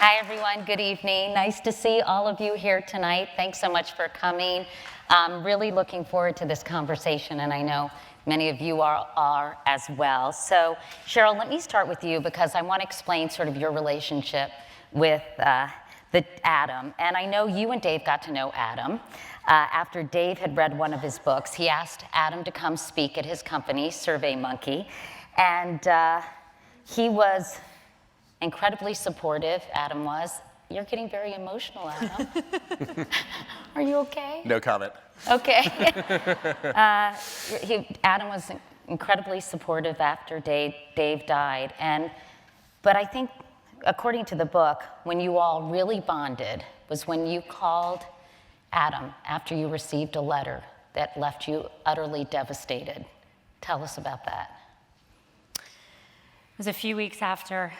Hi, everyone. Good evening. Nice to see all of you here tonight. Thanks so much for coming. I'm really looking forward to this conversation, and I know many of you are as well. So, Sheryl, let me start with you because I want to explain sort of your relationship with Adam. And I know you and Dave got to know Adam. After Dave had read one of his books, he asked Adam to come speak at his company, SurveyMonkey, and he was incredibly supportive. Adam was. You're getting very emotional, Adam. Are you okay? No comment. Okay. Adam was incredibly supportive after Dave died. But I think, according to the book, when you all really bonded was when you called Adam after you received a letter that left you utterly devastated. Tell us about that. It was a few weeks after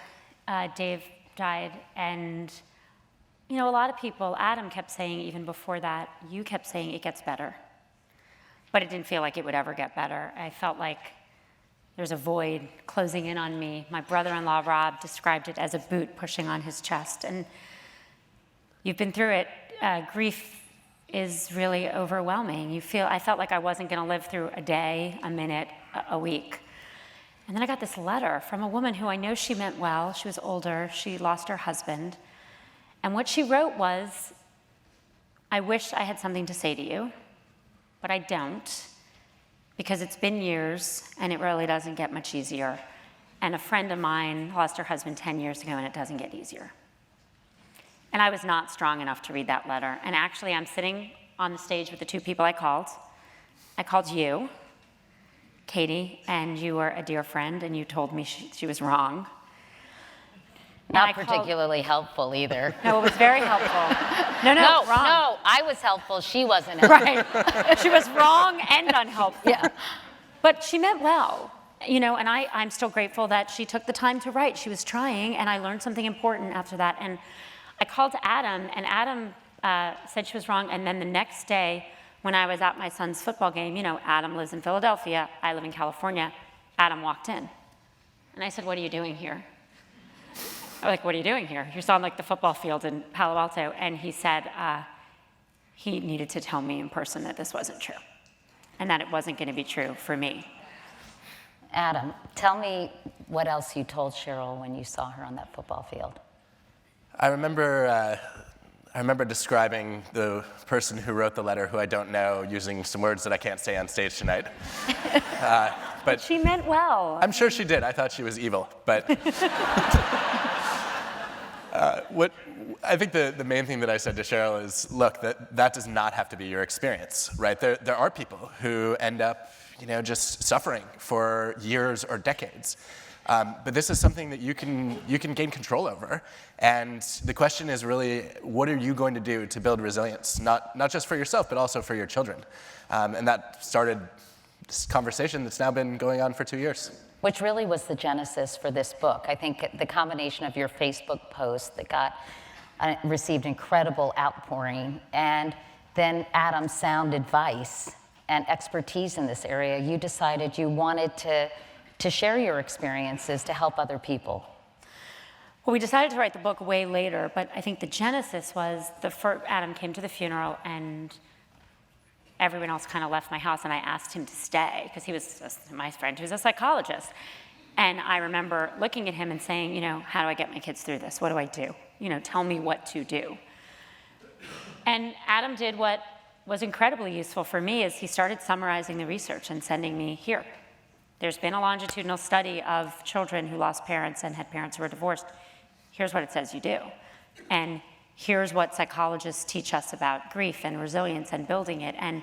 Dave died, and you know, a lot of people, Adam kept saying even before that, you kept saying it gets better. But it didn't feel like it would ever get better. I felt like there's a void closing in on me. My brother-in-law, Rob, described it as a boot pushing on his chest. And you've been through it. Grief is really overwhelming. I felt like I wasn't gonna live through a day, a minute, a week. And then I got this letter from a woman who I know she meant well. She was older, she lost her husband. And what she wrote was, I wish I had something to say to you, but I don't, because it's been years and it really doesn't get much easier. And a friend of mine lost her husband 10 years ago and it doesn't get easier. And I was not strong enough to read that letter. And actually, I'm sitting on the stage with the two people I called. I called you, Katie, and you were a dear friend, and you told me she was wrong. Not particularly helpful either. No, it was very helpful. No, wrong. No, I was helpful. She wasn't. Right. She was wrong and unhelpful. Yeah. But she meant well, you know, and I'm still grateful that she took the time to write. She was trying, and I learned something important after that. And I called Adam, and Adam said she was wrong. And then the next day, when I was at my son's football game, you know, Adam lives in Philadelphia, I live in California, Adam walked in. And I said, what are you doing here? Like, what are you doing here? You're on like the football field in Palo Alto. And he said he needed to tell me in person that this wasn't true and that it wasn't going to be true for me. Adam, tell me what else you told Sheryl when you saw her on that football field. I remember describing the person who wrote the letter, who I don't know, using some words that I can't say on stage tonight. But she meant well. I'm sure she did. I thought she was evil. But I think the main thing that I said to Sheryl is, look, that does not have to be your experience, right? There are people who end up, you know, just suffering for years or decades. But this is something that you can gain control over. And the question is really, what are you going to do to build resilience, not just for yourself, but also for your children? And that started this conversation that's now been going on for 2 years. Which really was the genesis for this book. I think the combination of your Facebook post that received incredible outpouring, and then Adam's sound advice and expertise in this area, you decided you wanted to share your experiences to help other people. Well, we decided to write the book way later, but I think the genesis was Adam came to the funeral and everyone else kind of left my house, and I asked him to stay because he was my friend who's a psychologist. And I remember looking at him and saying, you know, how do I get my kids through this? What do I do? You know, tell me what to do. And Adam did what was incredibly useful for me, is he started summarizing the research and sending me here. There's been a longitudinal study of children who lost parents and had parents who were divorced. Here's what it says you do. And here's what psychologists teach us about grief and resilience and building it. And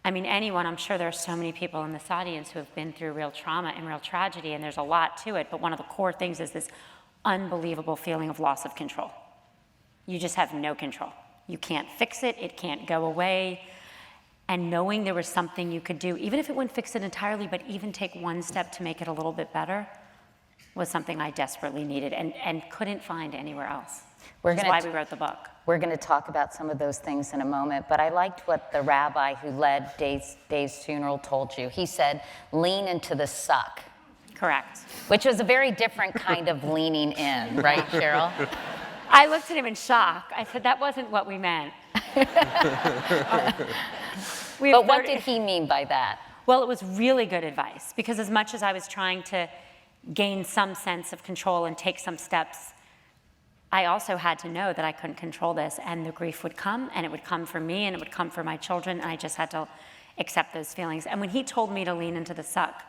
I mean, I'm sure there are so many people in this audience who have been through real trauma and real tragedy, and there's a lot to it, but one of the core things is this unbelievable feeling of loss of control. You just have no control. You can't fix it, it can't go away. And knowing there was something you could do, even if it wouldn't fix it entirely, but even take one step to make it a little bit better, was something I desperately needed and couldn't find anywhere else. That's why we wrote the book. We're going to talk about some of those things in a moment, but I liked what the rabbi who led Dave's funeral told you. He said, lean into the suck. Correct. Which was a very different kind of leaning in, right, Sheryl? I looked at him in shock. I said, that wasn't what we meant. But what did he mean by that? Well, it was really good advice, because as much as I was trying to gain some sense of control and take some steps, I also had to know that I couldn't control this, and the grief would come, and it would come for me, and it would come for my children, and I just had to accept those feelings. And when he told me to lean into the suck,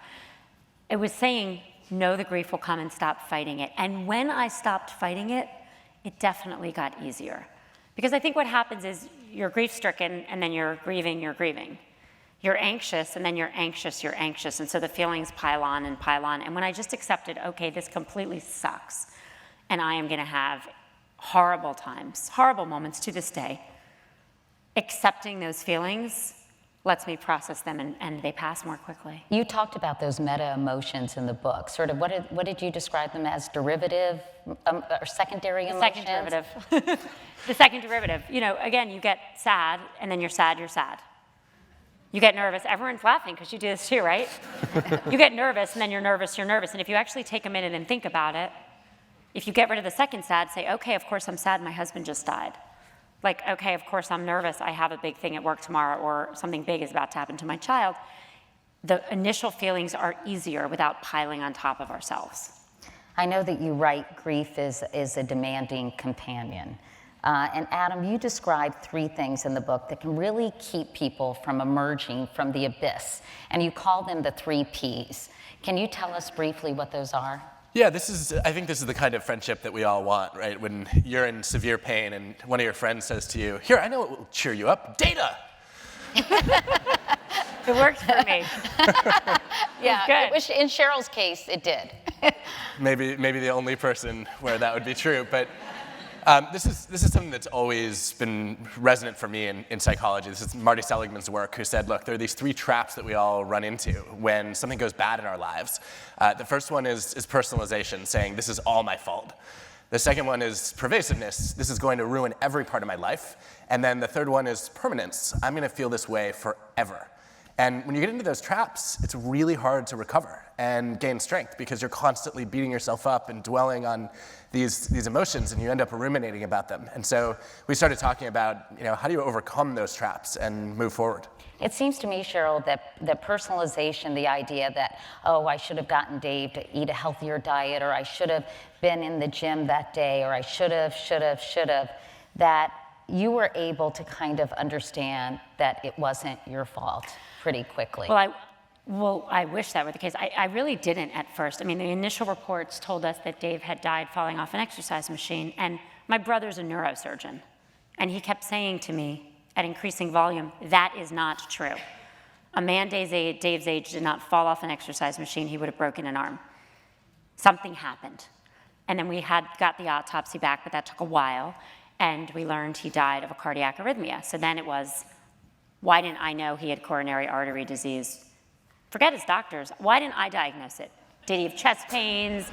it was saying, no, the grief will come, and stop fighting it. And when I stopped fighting it, it definitely got easier. Because I think what happens is you're grief-stricken, and then you're grieving, You're anxious, and then you're anxious, and so the feelings pile on. And when I just accepted, okay, this completely sucks, and I am gonna have horrible times, horrible moments to this day, accepting those feelings lets me process them, and they pass more quickly. You talked about those meta emotions in the book. Sort of, what did you describe them as? Derivative or secondary emotions? Second derivative. The second derivative. You know, again, you get sad, and then you're sad. You get nervous. Everyone's laughing because you do this too, right? You get nervous, and then you're nervous. And if you actually take a minute and think about it, if you get rid of the second sad, say, okay, of course I'm sad, my husband just died. Like, okay, of course I'm nervous, I have a big thing at work tomorrow, or something big is about to happen to my child. The initial feelings are easier without piling on top of ourselves. I know that you write grief is a demanding companion. And Adam, you describe 3 things in the book that can really keep people from emerging from the abyss, and you call them the 3 Ps. Can you tell us briefly what those are? Yeah, I think this is the kind of friendship that we all want, right? When you're in severe pain and one of your friends says to you, here, I know what will cheer you up, data. It worked for me. Yeah, good. it was, in Sheryl's case, it did. Maybe the only person where that would be true, but this is something that's always been resonant for me in psychology. This is Marty Seligman's work, who said, look, there are these 3 traps that we all run into when something goes bad in our lives. The first one is personalization, saying this is all my fault. The second one is pervasiveness. This is going to ruin every part of my life. And then the third one is permanence. I'm going to feel this way forever. And when you get into those traps, it's really hard to recover and gain strength, because you're constantly beating yourself up and dwelling on these emotions, and you end up ruminating about them. And so we started talking about, how do you overcome those traps and move forward? It seems to me, Sheryl, that personalization, the idea that, oh, I should have gotten Dave to eat a healthier diet, or I should have been in the gym that day, or I should have, that you were able to kind of understand that it wasn't your fault pretty quickly. Well, I wish that were the case. I really didn't at first. I mean, the initial reports told us that Dave had died falling off an exercise machine, and my brother's a neurosurgeon, and he kept saying to me at increasing volume, that is not true. A man Dave's age did not fall off an exercise machine, he would have broken an arm. Something happened. And then we got the autopsy back, but that took a while, and we learned he died of a cardiac arrhythmia. So then it was, why didn't I know he had coronary artery disease? Forget his doctors. Why didn't I diagnose it? Did he have chest pains?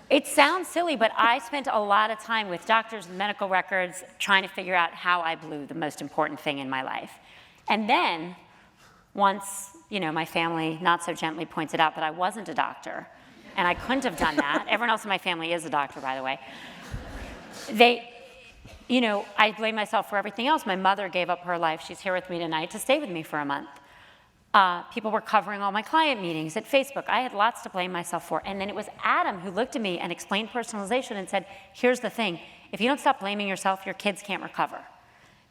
It sounds silly, but I spent a lot of time with doctors and medical records trying to figure out how I blew the most important thing in my life. And then, once my family not so gently pointed out that I wasn't a doctor, and I couldn't have done that. Everyone else in my family is a doctor, by the way. I blame myself for everything else. My mother gave up her life. She's here with me tonight to stay with me for a month. People were covering all my client meetings at Facebook. I had lots to blame myself for. And then it was Adam who looked at me and explained personalization and said, here's the thing. If you don't stop blaming yourself, your kids can't recover.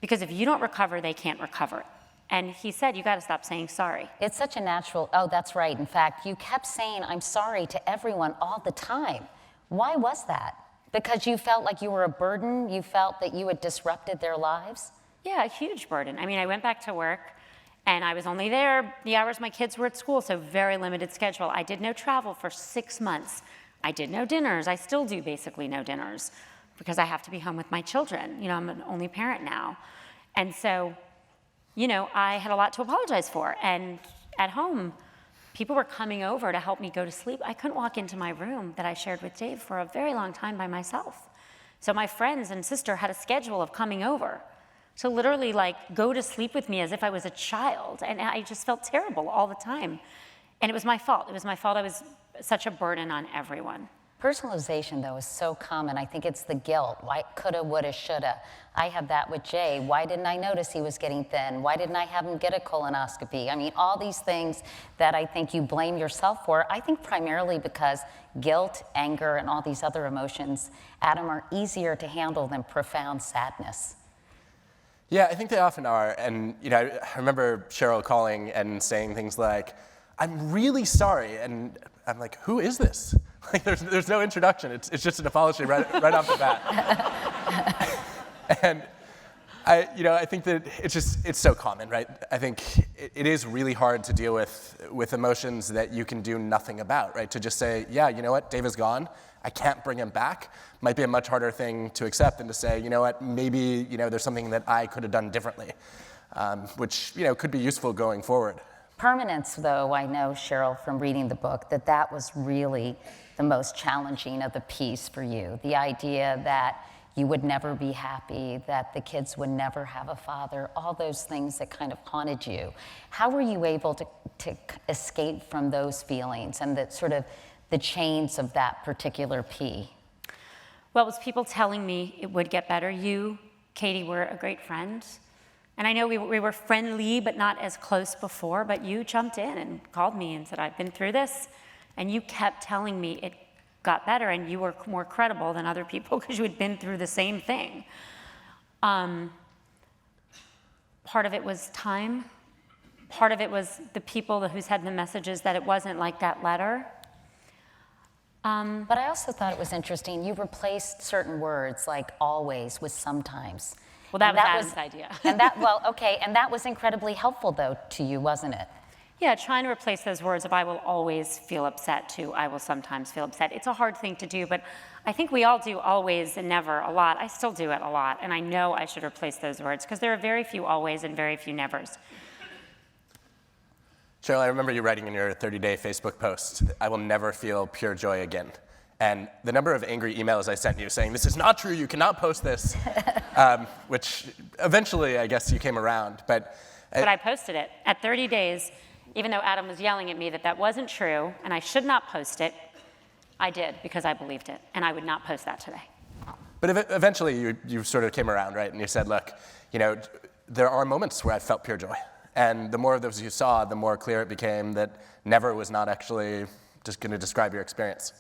Because if you don't recover, they can't recover. And he said, you got to stop saying sorry. It's such a natural, oh, that's right. In fact, you kept saying, I'm sorry to everyone all the time. Why was that? Because you felt like you were a burden? You felt that you had disrupted their lives? Yeah, a huge burden. I mean, I went back to work, and I was only there the hours my kids were at school, so very limited schedule. I did no travel for 6 months. I did no dinners. I still do basically no dinners because I have to be home with my children. I'm an only parent now. And so, I had a lot to apologize for. And at home, people were coming over to help me go to sleep. I couldn't walk into my room that I shared with Dave for a very long time by myself. So my friends and sister had a schedule of coming over. So literally go to sleep with me as if I was a child. And I just felt terrible all the time. And it was my fault. It was my fault I was such a burden on everyone. Personalization, though, is so common. I think it's the guilt. Why coulda, woulda, shoulda. I have that with Jay. Why didn't I notice he was getting thin? Why didn't I have him get a colonoscopy? I mean, all these things that I think you blame yourself for, I think primarily because guilt, anger, and all these other emotions, Adam, are easier to handle than profound sadness. Yeah, I think they often are. And I remember Sheryl calling and saying things like, "I'm really sorry," and I'm like, "Who is this?" Like, there's no introduction. It's just an apology right off the bat. And I think that it's so common, right? I think it is really hard to deal with emotions that you can do nothing about, right? To just say, yeah, you know what, Dave is gone. I can't bring him back. Might be a much harder thing to accept than to say, you know what, maybe there's something that I could have done differently, which could be useful going forward. Permanence, though, I know, Sheryl, from reading the book, that was really the most challenging of the piece for you. The idea that you would never be happy, that the kids would never have a father, all those things that kind of haunted you. How were you able to escape from those feelings and the chains of that particular P? Well, it was people telling me it would get better. You, Katie, were a great friend. And I know we were friendly, but not as close before, but you jumped in and called me and said, I've been through this. And you kept telling me it got better, and you were more credible than other people because you had been through the same thing. Part of it was time. Part of it was the people who had the messages that it wasn't like that letter. But I also thought it was interesting, you replaced certain words like always with sometimes. Well, that was Adam's idea. And that was incredibly helpful, though, to you, wasn't it? Yeah, trying to replace those words of I will always feel upset to I will sometimes feel upset. It's a hard thing to do, but I think we all do always and never a lot. I still do it a lot, and I know I should replace those words because there are very few always and very few nevers. Sheryl, I remember you writing in your 30-day Facebook post, "I will never feel pure joy again." And the number of angry emails I sent you saying, "This is not true, you cannot post this," which eventually, I guess, you came around. But I posted it. At 30 days, even though Adam was yelling at me that wasn't true and I should not post it, I did because I believed it, and I would not post that today. But eventually, you sort of came around, right? And you said, look, there are moments where I felt pure joy. And the more of those you saw, the more clear it became that never was not actually just going to describe your experience.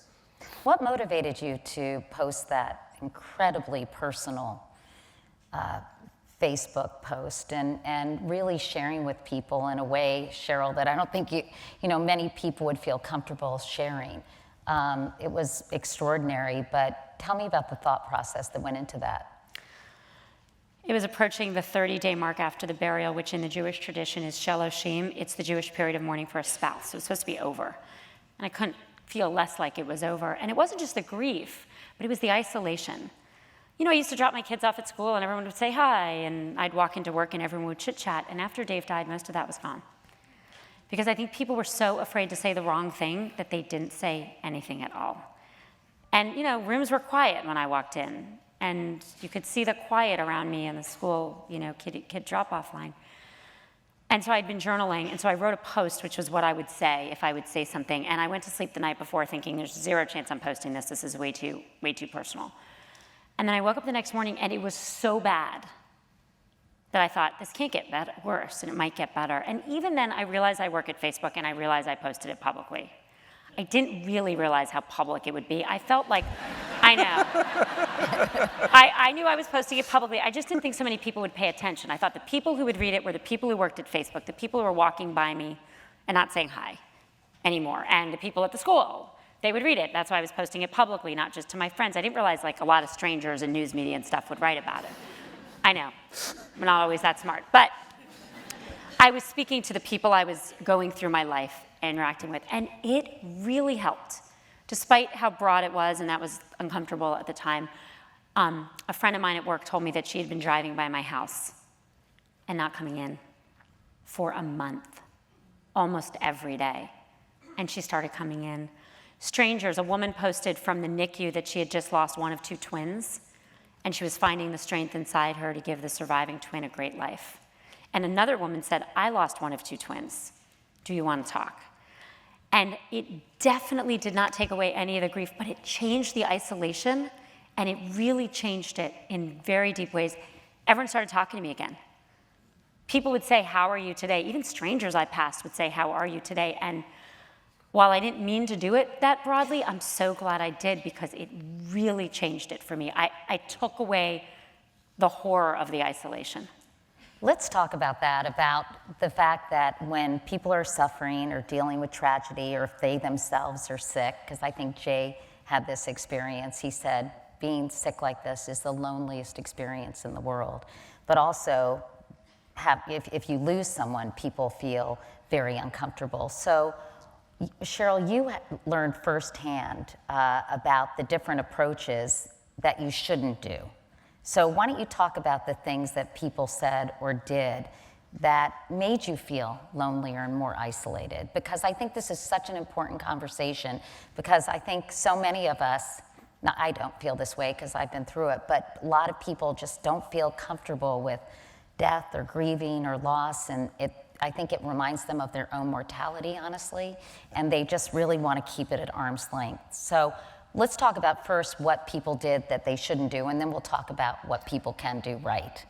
What motivated you to post that incredibly personal Facebook post and really sharing with people in a way, Sheryl, that I don't think many people would feel comfortable sharing? It was extraordinary, but tell me about the thought process that went into that. It was approaching the 30-day mark after the burial, which in the Jewish tradition is Sheloshim. It's the Jewish period of mourning for a spouse. So it was supposed to be over. And I couldn't feel less like it was over. And it wasn't just the grief, but it was the isolation. I used to drop my kids off at school and everyone would say hi, and I'd walk into work and everyone would chit-chat. And after Dave died, most of that was gone. Because I think people were so afraid to say the wrong thing that they didn't say anything at all. And, rooms were quiet when I walked in. And you could see the quiet around me in the school, kid drop-off line. And so I'd been journaling, and so I wrote a post, which was what I would say if I would say something. And I went to sleep the night before thinking, there's zero chance I'm posting this. This is way too personal. And then I woke up the next morning, and it was so bad that I thought, this can't get worse, and it might get better. And even then, I realized I work at Facebook, and I realized I posted it publicly. I didn't really realize how public it would be. I felt like, I know. I knew I was posting it publicly. I just didn't think so many people would pay attention. I thought the people who would read it were the people who worked at Facebook, the people who were walking by me and not saying hi anymore, and the people at the school. They would read it. That's why I was posting it publicly, not just to my friends. I didn't realize a lot of strangers and news media and stuff would write about it. I know, I'm not always that smart. But I was speaking to the people I was going through my life interacting with, and it really helped. Despite how broad it was, and that was uncomfortable at the time, a friend of mine at work told me that she had been driving by my house and not coming in for a month, almost every day. And she started coming in. Strangers, a woman posted from the NICU that she had just lost one of two twins, and she was finding the strength inside her to give the surviving twin a great life. And another woman said, I lost one of two twins. Do you want to talk? And it definitely did not take away any of the grief, but it changed the isolation, and it really changed it in very deep ways. Everyone started talking to me again. People would say, "How are you today?" Even strangers I passed would say, "How are you today?" And while I didn't mean to do it that broadly, I'm so glad I did, because it really changed it for me. I took away the horror of the isolation. Let's talk about that, about the fact that when people are suffering or dealing with tragedy, or if they themselves are sick, because I think Jay had this experience. He said, being sick like this is the loneliest experience in the world. But also, if you lose someone, people feel very uncomfortable. So, Sheryl, you learned firsthand about the different approaches that you shouldn't do. So why don't you talk about the things that people said or did that made you feel lonelier and more isolated? Because I think this is such an important conversation, because I think so many of us, now I don't feel this way because I've been through it, but a lot of people just don't feel comfortable with death or grieving or loss, and I think it reminds them of their own mortality, honestly, and they just really want to keep it at arm's length. So let's talk about first what people did that they shouldn't do, and then we'll talk about what people can do right.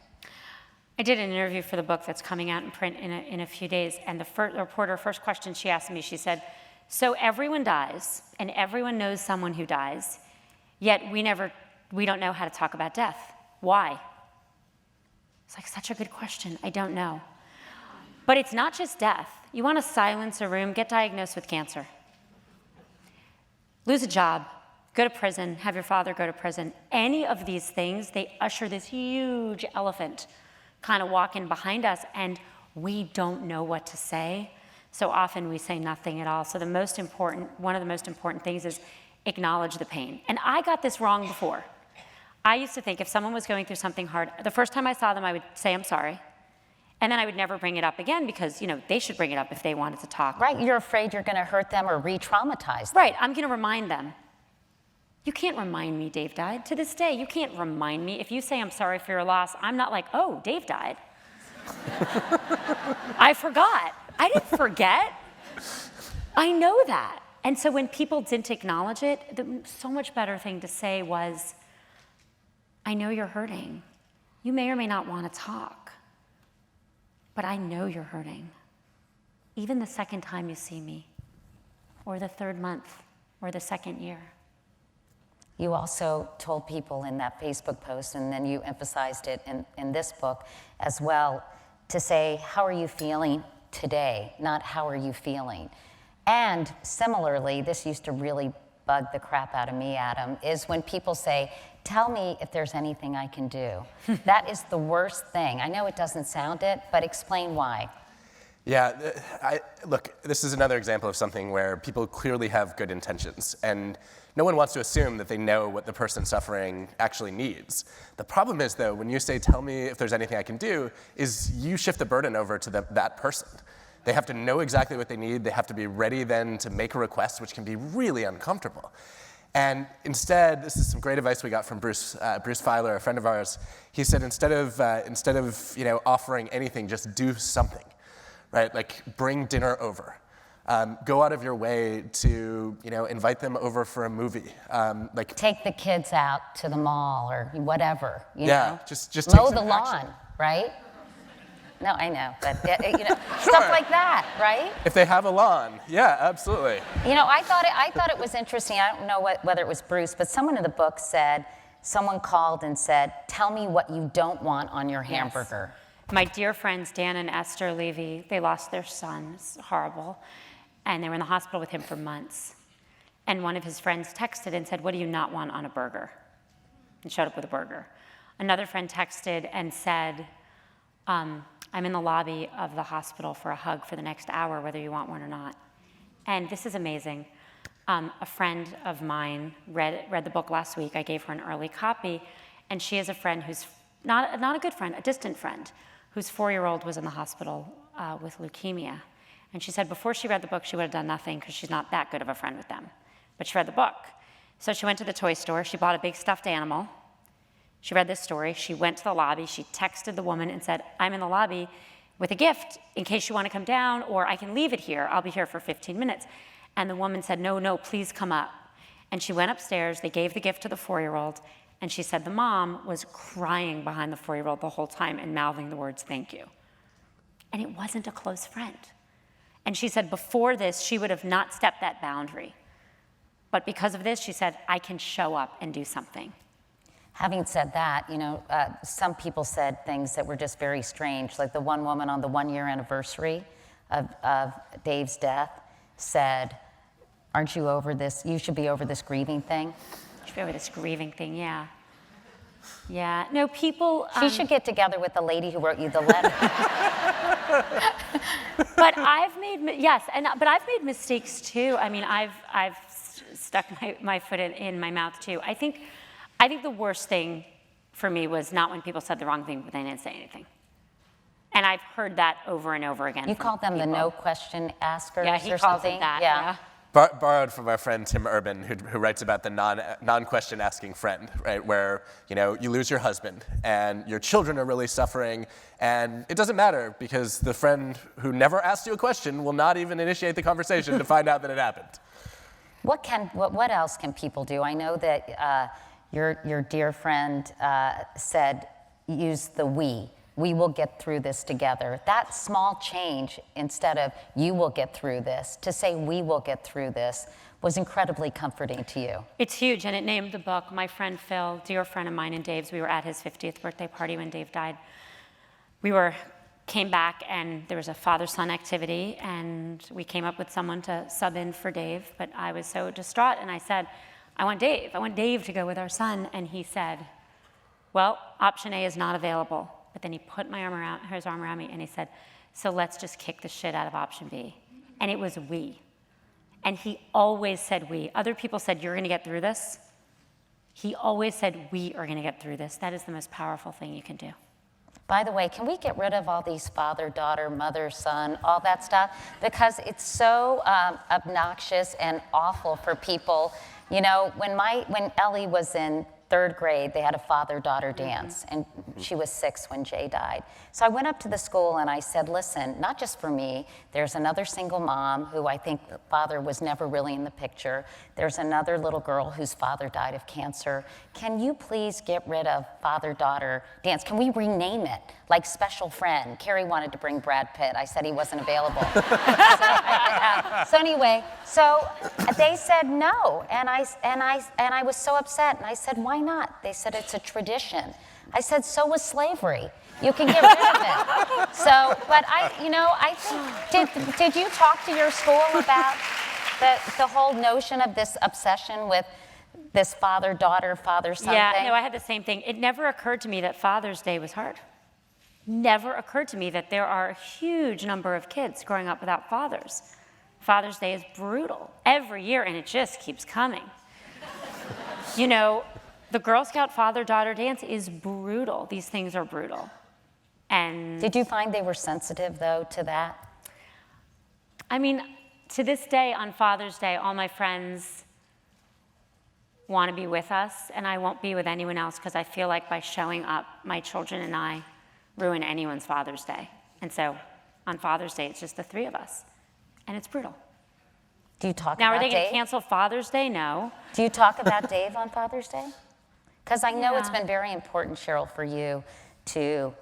I did an interview for the book that's coming out in print in a few days, and the reporter, first question she asked me, she said, "So everyone dies, and everyone knows someone who dies, yet we don't know how to talk about death. Why?" It's like such a good question. I don't know. But it's not just death. You want to silence a room, get diagnosed with cancer, lose a job, go to prison, have your father go to prison. Any of these things, they usher this huge elephant kind of walking behind us, and we don't know what to say. So often we say nothing at all. So one of the most important things is acknowledge the pain. And I got this wrong before. I used to think if someone was going through something hard, the first time I saw them, I would say, "I'm sorry." And then I would never bring it up again, because, they should bring it up if they wanted to talk. Right, you're afraid you're going to hurt them or re-traumatize them. Right, I'm going to remind them. You can't remind me Dave died. To this day, you can't remind me. If you say I'm sorry for your loss, I'm not like, "Oh, Dave died." I forgot. I didn't forget. I know that. And so when people didn't acknowledge it, the so much better thing to say was, "I know you're hurting. You may or may not want to talk, but I know you're hurting. Even the second time you see me, or the third month, or the second year." You also told people in that Facebook post, and then you emphasized it in this book as well, to say, "How are you feeling today?" not "How are you feeling?" And similarly, this used to really bug the crap out of me, Adam, is when people say, "Tell me if there's anything I can do." That is the worst thing. I know it doesn't sound it, but explain why. Yeah, look, this is another example of something where people clearly have good intentions, and no one wants to assume that they know what the person suffering actually needs. The problem is, though, when you say, "Tell me if there's anything I can do," is you shift the burden over to that person. They have to know exactly what they need. They have to be ready then to make a request, which can be really uncomfortable. And instead, this is some great advice we got from Bruce Feiler, a friend of ours. He said, instead of offering anything, just do something, right? Like bring dinner over. Go out of your way to invite them over for a movie. Take the kids out to the mall or whatever. Just take mow some the lawn, action. right? No, I know, but Sure. stuff like that, right? If they have a lawn, yeah, absolutely. I thought it was interesting. I don't know whether it was Bruce, but someone in the book said, someone called and said, "Tell me what you don't want on your hamburger." Yes. My dear friends Dan and Esther Levy, they lost their son. It's horrible. And they were in the hospital with him for months. And one of his friends texted and said, "What do you not want on a burger?" And showed up with a burger. Another friend texted and said, "I'm in the lobby of the hospital for a hug for the next hour, whether you want one or not." And this is amazing. A friend of mine read the book last week. I gave her an early copy, and she is a friend who's not a good friend, a distant friend, whose 4-year-old was in the hospital with leukemia. And she said before she read the book, she would have done nothing because she's not that good of a friend with them. But she read the book. So she went to the toy store. She bought a big stuffed animal. She read this story. She went to the lobby. She texted the woman and said, "I'm in the lobby with a gift in case you want to come down, or I can leave it here. I'll be here for 15 minutes. And the woman said, no, no, please come up. And she went upstairs, they gave the gift to the 4-year-old, and she said the mom was crying behind the 4-year-old the whole time and mouthing the words, thank you. And it wasn't a close friend. And she said before this, she would have not stepped that boundary. But because of this, she said, I can show up and do something. Having said that, some people said things that were just very strange. Like the one woman on the 1-year anniversary of Dave's death said, aren't you over this? You should be over this grieving thing. You should be over this grieving thing, yeah. Yeah, no, people... She should get together with the lady who wrote you the letter. But I've made made mistakes too. I mean, I've stuck my foot in my mouth too. I think the worst thing for me was not when people said the wrong thing, but they didn't say anything. And I've heard that over and over again. You called them people. The no question askers yeah, he or calls something? it that, yeah. Borrowed from our friend Tim Urban, who writes about the non-question asking friend, right? Where you lose your husband and your children are really suffering, and it doesn't matter because the friend who never asked you a question will not even initiate the conversation to find out that it happened. What else can people do? I know that your dear friend said, use the we. We will get through this together. That small change, instead of you will get through this, to say we will get through this, was incredibly comforting to you. It's huge, and it named the book. My friend Phil, dear friend of mine and Dave's, we were at his 50th birthday party when Dave died. Came back, and there was a father-son activity, and we came up with someone to sub in for Dave, but I was so distraught, and I said, I want Dave to go with our son, and he said, well, option A is not available. But then he put his arm around me and he said, so let's just kick the shit out of option B. And it was we. And he always said we. Other people said, you're gonna get through this. He always said, we are gonna get through this. That is the most powerful thing you can do. By the way, can we get rid of all these father, daughter, mother, son, all that stuff? Because it's so obnoxious and awful for people. When Ellie was in 3rd grade, they had a father-daughter dance, and she was 6 when Jay died. So I went up to the school and I said, listen, not just for me, there's another single mom who I think the father was never really in the picture. There's another little girl whose father died of cancer. Can you please get rid of father-daughter dance? Can we rename it? Like Special Friend. Carrie wanted to bring Brad Pitt. I said he wasn't available. So anyway, they said no, and I was so upset, and I said, why not? They said it's a tradition. I said, so was slavery. You can get rid of it. So, but I think, did you talk to your school about the whole notion of this obsession with this father-daughter, father-son Yeah, thing? no, I had the same thing. It never occurred to me that Father's Day was hard. Never occurred to me that there are a huge number of kids growing up without fathers. Father's Day is brutal every year, and it just keeps coming. The Girl Scout father-daughter dance is brutal. These things are brutal. And did you find they were sensitive, though, to that? I mean, to this day, on Father's Day, all my friends want to be with us, and I won't be with anyone else because I feel like by showing up, my children and I ruin anyone's Father's Day. And so on Father's Day, it's just the 3 of us, and it's brutal. Do you talk Now, about are they going Dave? to cancel Father's Day? No. Do you talk about Dave on Father's Day? Because I know it's been very important, Sheryl, for you to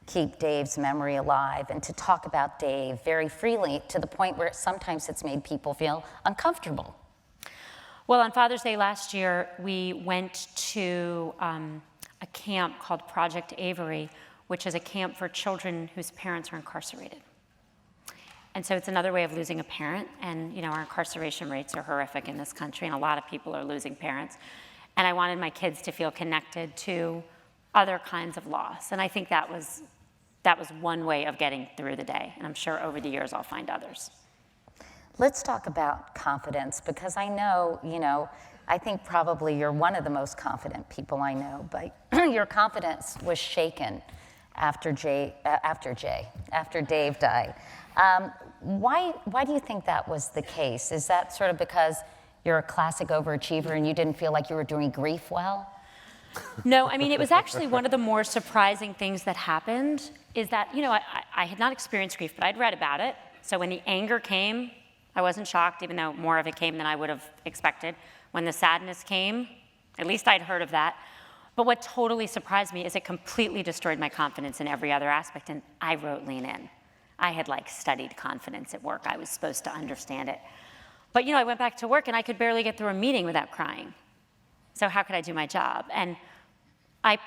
keep Dave's memory alive and to talk about Dave very freely to the point where sometimes it's made people feel uncomfortable. Well, on Father's Day last year, we went to a camp called Project Avery, which is a camp for children whose parents are incarcerated. And so it's another way of losing a parent, and our incarceration rates are horrific in this country, and a lot of people are losing parents. And I wanted my kids to feel connected to other kinds of loss, and I think that was one way of getting through the day, and I'm sure over the years I'll find others. Let's talk about confidence, because I know, I think probably you're one of the most confident people I know, but your confidence was shaken after Dave died. Why do you think that was the case? Is that sort of because you're a classic overachiever and you didn't feel like you were doing grief well? No, I mean, it was actually one of the more surprising things that happened is that, I had not experienced grief, but I'd read about it. So when the anger came, I wasn't shocked, even though more of it came than I would have expected. When the sadness came, at least I'd heard of that. But what totally surprised me is it completely destroyed my confidence in every other aspect, and I wrote Lean In. I had studied confidence at work. I was supposed to understand it. But I went back to work and I could barely get through a meeting without crying. So how could I do my job? And I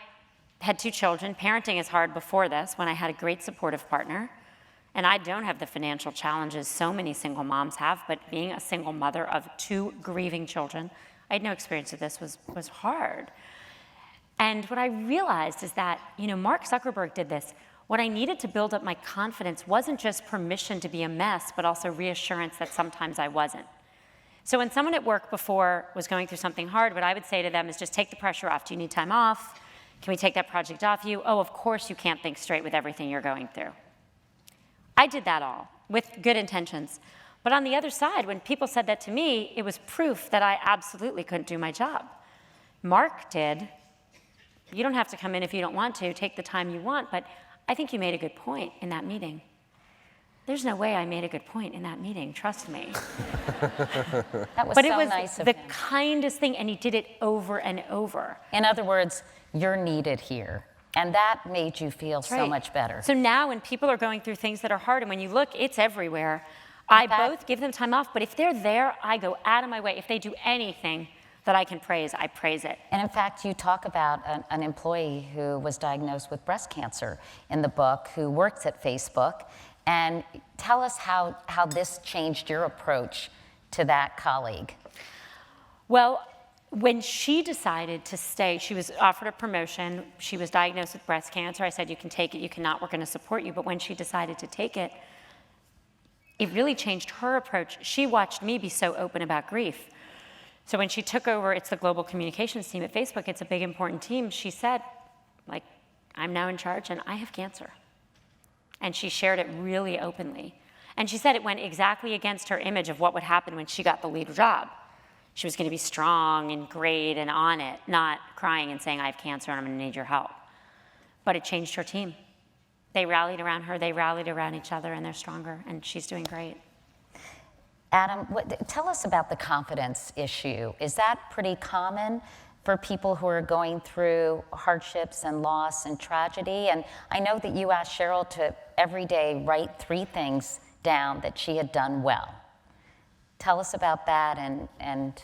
had 2 children. Parenting is hard before this, when I had a great supportive partner. And I don't have the financial challenges so many single moms have, but being a single mother of 2 grieving children, I had no experience of this, was hard. And what I realized is that, Mark Zuckerberg did this. What I needed to build up my confidence wasn't just permission to be a mess, but also reassurance that sometimes I wasn't. So when someone at work before was going through something hard, what I would say to them is just take the pressure off. Do you need time off? Can we take that project off you? Oh, of course you can't think straight with everything you're going through. I did that all with good intentions. But on the other side, when people said that to me, it was proof that I absolutely couldn't do my job. Mark did. You don't have to come in if you don't want to. Take the time you want. But I think you made a good point in that meeting. There's no way I made a good point in that meeting, trust me. That was But so it was nice of the him. kindest thing, and he did it over and over. In other words, you're needed here. And that made you feel so Right. much better. So now when people are going through things that are hard, and when you look, it's everywhere, I fact- both give them time off, but if they're there, I go out of my way. If they do anything that I can praise, I praise it. And in fact, you talk about an employee who was diagnosed with breast cancer in the book, who works at Facebook. And tell us how this changed your approach to that colleague. Well, when she decided to stay, she was offered a promotion. She was diagnosed with breast cancer. I said, you can take it, you cannot, we're going to support you. But when she decided to take it, it really changed her approach. She watched me be so open about grief. So when she took over, it's the global communications team at Facebook, it's a big, important team. She said, I'm now in charge and I have cancer. And she shared it really openly. And she said it went exactly against her image of what would happen when she got the lead job. She was going to be strong and great and on it, not crying and saying, I have cancer and I'm going to need your help. But it changed her team. They rallied around her, they rallied around each other, and they're stronger, and she's doing great. Adam, tell us about the confidence issue. Is that pretty common for people who are going through hardships and loss and tragedy? And I know that you asked Sheryl to every day write 3 things down that she had done well. Tell us about that and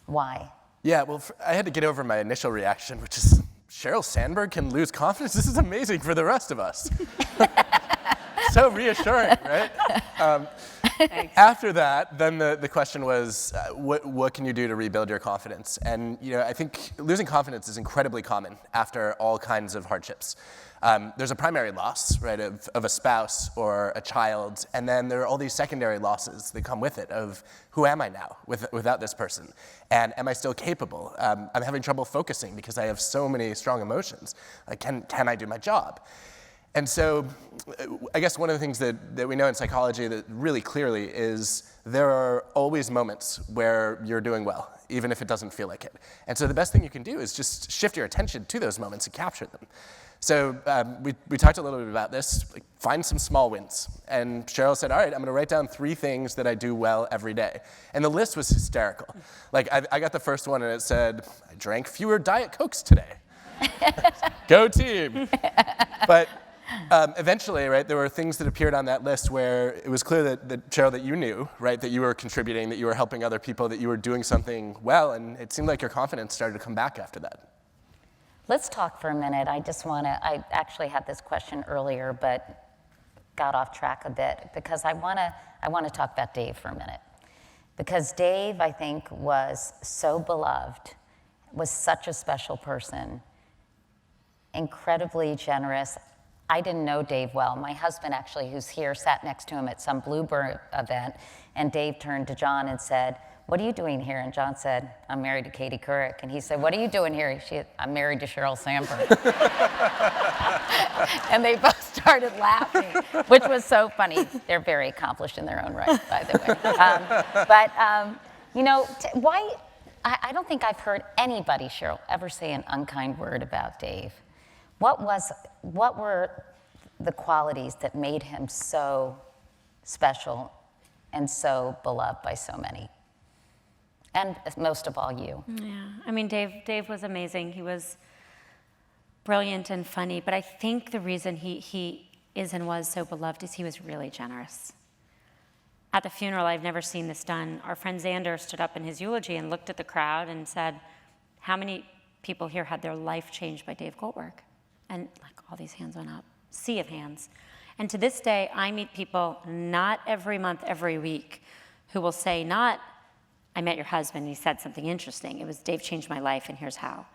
why. Yeah, well, I had to get over my initial reaction, which is Sheryl Sandberg can lose confidence? This is amazing for the rest of us. So reassuring, right? After that, then the question was, what can you do to rebuild your confidence? And I think losing confidence is incredibly common after all kinds of hardships. There's a primary loss, right, of a spouse or a child, and then there are all these secondary losses that come with it of who am I now without this person? And am I still capable? I'm having trouble focusing because I have so many strong emotions. Can I do my job? And so I guess one of the things that we know in psychology that really clearly is there are always moments where you're doing well, even if it doesn't feel like it. And so the best thing you can do is just shift your attention to those moments and capture them. So we talked a little bit about this, find some small wins. And Sheryl said, all right, I'm gonna write down 3 things that I do well every day. And the list was hysterical. I got the first one and it said, I drank fewer Diet Cokes today. Go team. But eventually, right, there were things that appeared on that list where it was clear that Sheryl, that you knew, right, that you were contributing, that you were helping other people, that you were doing something well, and it seemed like your confidence started to come back after that. Let's talk for a minute. I actually had this question earlier, but got off track a bit because I want to talk about Dave for a minute. Because Dave, I think, was so beloved, was such a special person, incredibly generous. I didn't know Dave well. My husband, actually, who's here, sat next to him at some Bluebird event, and Dave turned to John and said, what are you doing here? And John said, I'm married to Katie Couric. And he said, what are you doing here? I'm married to Sheryl Sandberg. And they both started laughing, which was so funny. They're very accomplished in their own right, by the way. Why? I don't think I've heard anybody, Sheryl, ever say an unkind word about Dave. What were the qualities that made him so special and so beloved by so many. And most of all, you. Yeah, I mean, Dave was amazing. He was brilliant and funny, but I think the reason he is and was so beloved is he was really generous. At the funeral, I've never seen this done. Our friend Xander stood up in his eulogy and looked at the crowd and said, how many people here had their life changed by Dave Goldberg? And like all these hands went up, sea of hands. And to this day, I meet people, not every month, every week, who will say, not, I met your husband, and he said something interesting. It was, Dave changed my life, and here's how.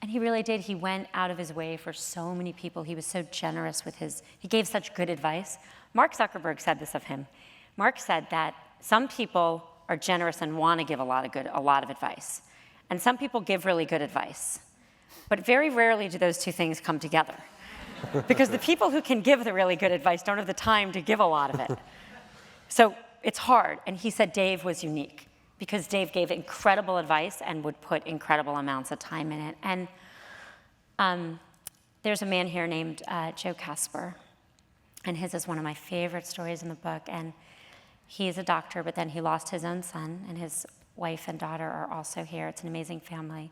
And he really did. He went out of his way for so many people. He was so generous with he gave such good advice. Mark Zuckerberg said this of him. Mark said that some people are generous and want to give a lot of advice. And some people give really good advice. But very rarely do those two things come together. Because the people who can give the really good advice don't have the time to give a lot of it. So it's hard. And he said Dave was unique, because Dave gave incredible advice and would put incredible amounts of time in it. And there's a man here named Joe Casper, and his is one of my favorite stories in the book. And he is a doctor, but then he lost his own son, and his wife and daughter are also here. It's an amazing family.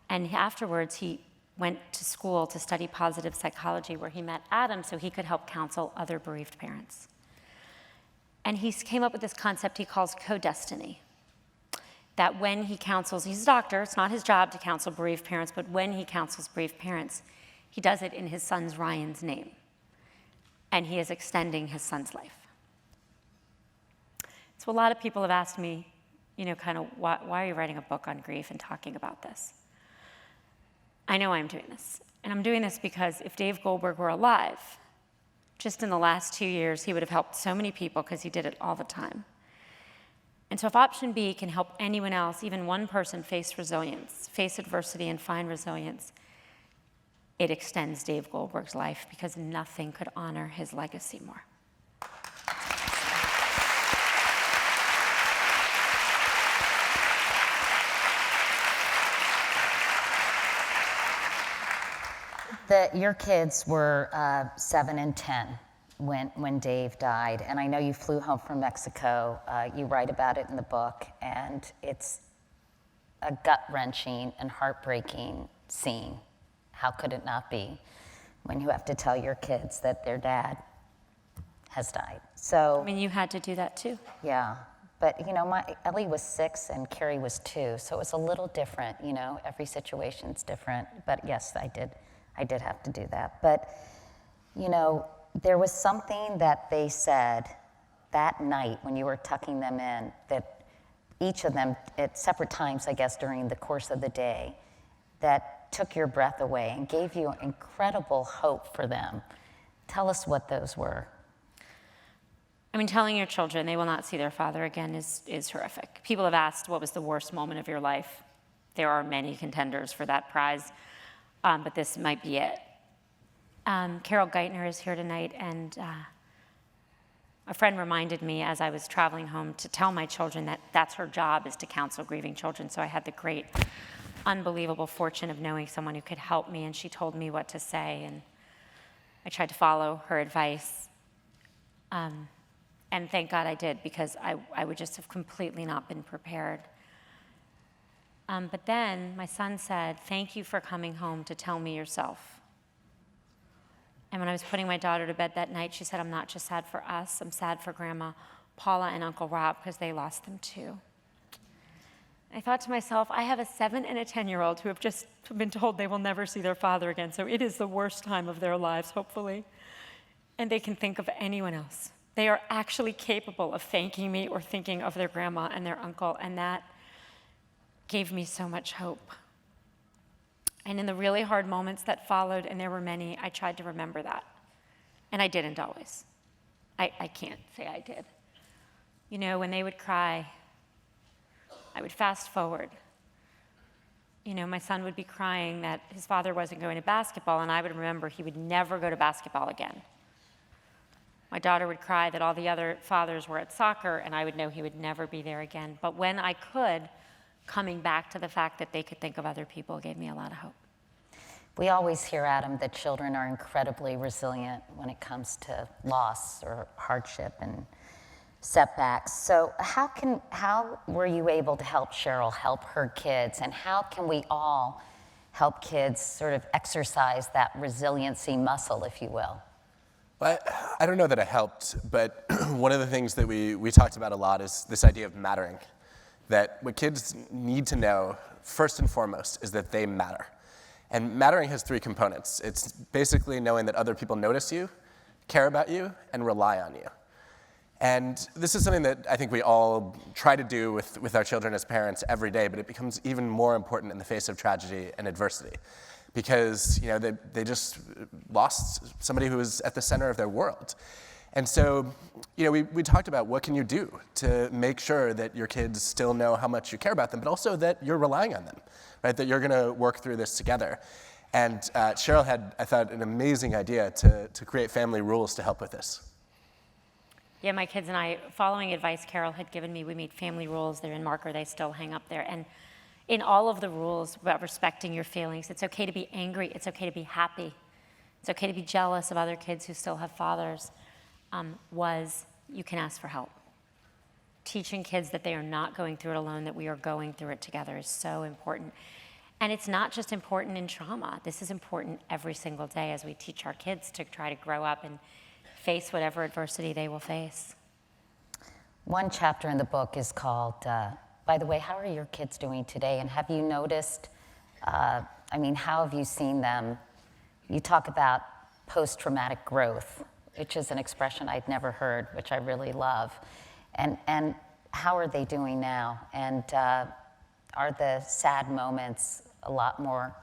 And afterwards, he went to school to study positive psychology, where he met Adam so he could help counsel other bereaved parents. And he came up with this concept he calls co-destiny. That when he counsels, he's a doctor, it's not his job to counsel bereaved parents, but when he counsels bereaved parents, he does it in his son's Ryan's name. And he is extending his son's life. So a lot of people have asked me, kind of, why are you writing a book on grief and talking about this? I know I'm doing this. And I'm doing this because if Dave Goldberg were alive, just in the last 2 years, he would have helped so many people because he did it all the time. And so if option B can help anyone else, even one person, face resilience, face adversity and find resilience, it extends Dave Goldberg's life, because nothing could honor his legacy more. Your kids were 7 and 10 when Dave died, and I know you flew home from Mexico. You write about it in the book, and it's a gut-wrenching and heartbreaking scene. How could it not be when you have to tell your kids that their dad has died? So, I mean, you had to do that too. Yeah, but Ellie was 6 and Carrie was 2, so it was a little different. Every situation's different. But yes, I did have to do that. But there was something that they said that night when you were tucking them in, that each of them at separate times, I guess, during the course of the day, that took your breath away and gave you incredible hope for them. Tell us what those were. I mean, telling your children they will not see their father again is horrific. People have asked, what was the worst moment of your life? There are many contenders for that prize, but this might be it. Carol Geithner is here tonight, and a friend reminded me as I was traveling home to tell my children that that's her job, is to counsel grieving children. So I had the great, unbelievable fortune of knowing someone who could help me, and she told me what to say, and I tried to follow her advice. And thank God I did, because I would just have completely not been prepared. But then my son said, "Thank you for coming home to tell me yourself." And when I was putting my daughter to bed that night, she said, "I'm not just sad for us, I'm sad for Grandma Paula and Uncle Rob, because they lost them too." I thought to myself, I have a 7 and a 10-year-old who have just been told they will never see their father again, so it is the worst time of their lives, hopefully. And they can think of anyone else. They are actually capable of thanking me or thinking of their grandma and their uncle, and that gave me so much hope. And in the really hard moments that followed, and there were many, I tried to remember that. And I didn't always. I can't say I did. When they would cry, I would fast forward. My son would be crying that his father wasn't going to basketball, and I would remember he would never go to basketball again. My daughter would cry that all the other fathers were at soccer, and I would know he would never be there again. But when I could, coming back to the fact that they could think of other people gave me a lot of hope. We always hear, Adam, that children are incredibly resilient when it comes to loss or hardship. And setbacks. So how were you able to help Sheryl help her kids, and how can we all help kids sort of exercise that resiliency muscle, if you will? Well, I don't know that it helped, but one of the things that we talked about a lot is this idea of mattering. That what kids need to know, first and foremost, is that they matter. And mattering has three components. It's basically knowing that other people notice you, care about you, and rely on you. And this is something that I think we all try to do with our children as parents every day, but it becomes even more important in the face of tragedy and adversity. Because they just lost somebody who was at the center of their world. And so we talked about what can you do to make sure that your kids still know how much you care about them, but also that you're relying on them, right? That you're going to work through this together. And Sheryl had, I thought, an amazing idea to create family rules to help with this. Yeah, my kids and I, following advice Carol had given me, we made family rules. They're in marker. They still hang up there. And in all of the rules about respecting your feelings, it's okay to be angry. It's okay to be happy. It's okay to be jealous of other kids who still have fathers. Was you can ask for help. Teaching kids that they are not going through it alone, that we are going through it together is so important. And it's not just important in trauma. This is important every single day as we teach our kids to try to grow up and face whatever adversity they will face. One chapter in the book is called, by the way, how are your kids doing today? And have you noticed, how have you seen them? You talk about post-traumatic growth, which is an expression I'd never heard, which I really love. And how are they doing now? And are the sad moments a lot more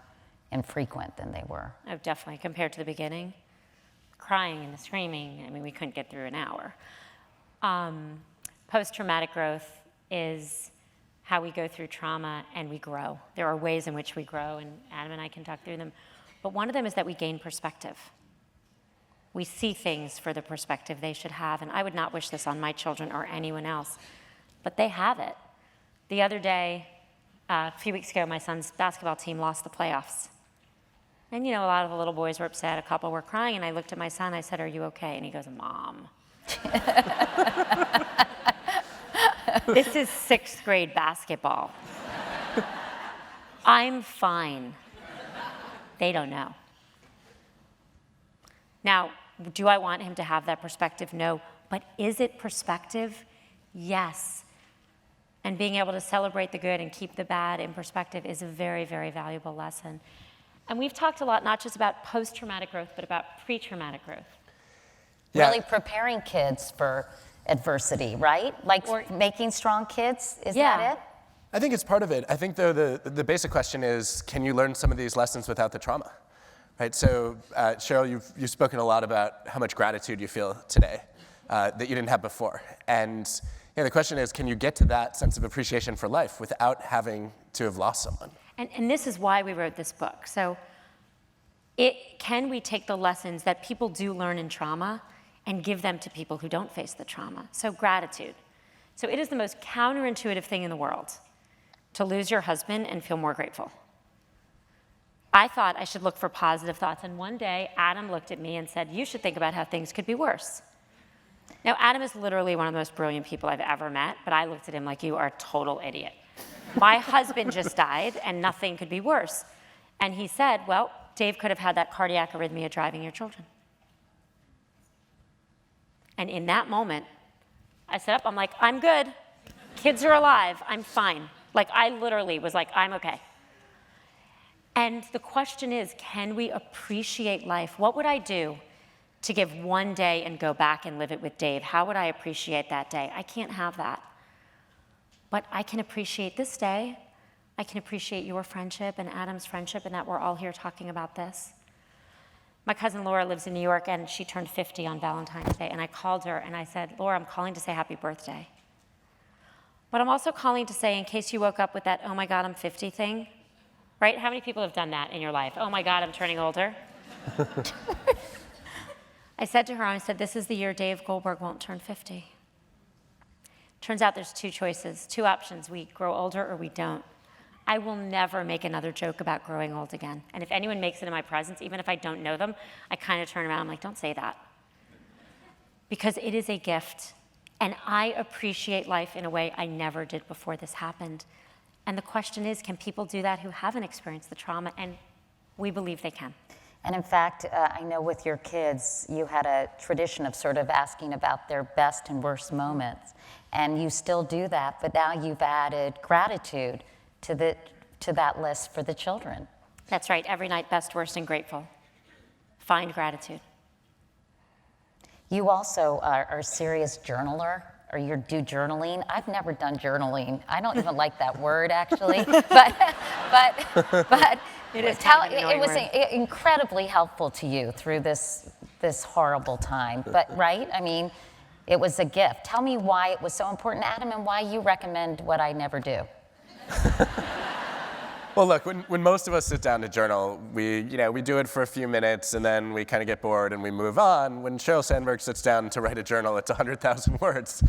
infrequent than they were? Oh, definitely, compared to the beginning. Crying and screaming, we couldn't get through an hour. Post-traumatic growth is how we go through trauma and we grow. There are ways in which we grow, and Adam and I can talk through them. But one of them is that we gain perspective. We see things for the perspective they should have, and I would not wish this on my children or anyone else, but they have it. The other day, a few weeks ago, my son's basketball team lost the playoffs. And a lot of the little boys were upset, a couple were crying, and I looked at my son, I said, "Are you okay?" And he goes, "Mom." This is 6th grade basketball. I'm fine. They don't know. Now, do I want him to have that perspective? No. But is it perspective? Yes. And being able to celebrate the good and keep the bad in perspective is a very, very valuable lesson. And we've talked a lot, not just about post-traumatic growth, but about pre-traumatic growth. Yeah. Really preparing kids for adversity, right? Making strong kids, is that it? I think it's part of it. I think, though, the basic question is, can you learn some of these lessons without the trauma? Right, so Sheryl, you've spoken a lot about how much gratitude you feel today that you didn't have before. And the question is, can you get to that sense of appreciation for life without having to have lost someone? And this is why we wrote this book. So can we take the lessons that people do learn in trauma and give them to people who don't face the trauma? So gratitude. So it is the most counterintuitive thing in the world to lose your husband and feel more grateful. I thought I should look for positive thoughts, and one day Adam looked at me and said, "You should think about how things could be worse." Now, Adam is literally one of the most brilliant people I've ever met, but I looked at him like, "You are a total idiot. My husband just died, and nothing could be worse." And he said, "Well, Dave could have had that cardiac arrhythmia driving your children." And in that moment, I sat up, I'm like, "I'm good. Kids are alive. I'm fine." I literally was like, "I'm okay." And the question is, can we appreciate life? What would I do to give one day and go back and live it with Dave? How would I appreciate that day? I can't have that. But I can appreciate this day. I can appreciate your friendship and Adam's friendship, and that we're all here talking about this. My cousin Laura lives in New York, and she turned 50 on Valentine's Day, and I called her and I said, "Laura, I'm calling to say happy birthday. But I'm also calling to say, in case you woke up with that, 'Oh my God, I'm 50' thing," right? How many people have done that in your life? "Oh my God, I'm turning older." I said to her, "This is the year Dave Goldberg won't turn 50. Turns out there's two choices, two options. We grow older or we don't. I will never make another joke about growing old again. And if anyone makes it in my presence, even if I don't know them, I kind of turn around, I'm like, don't say that. Because it is a gift. And I appreciate life in a way I never did before this happened. And the question is, can people do that who haven't experienced the trauma? And we believe they can. And in fact, I know with your kids, you had a tradition of sort of asking about their best and worst moments. And you still do that, but now you've added gratitude to that list for the children. That's right. Every night, best, worst, and grateful. Find gratitude. You also are a serious journaler, or you do journaling. I've never done journaling. I don't even like that word, actually. But It is it was incredibly helpful to you through this horrible time. But right, I mean, it was a gift. Tell me why it was so important, Adam, and why you recommend what I never do. Well, look, when most of us sit down to journal, we do it for a few minutes and then we kind of get bored and we move on. When Sheryl Sandberg sits down to write a journal, it's 100,000 words.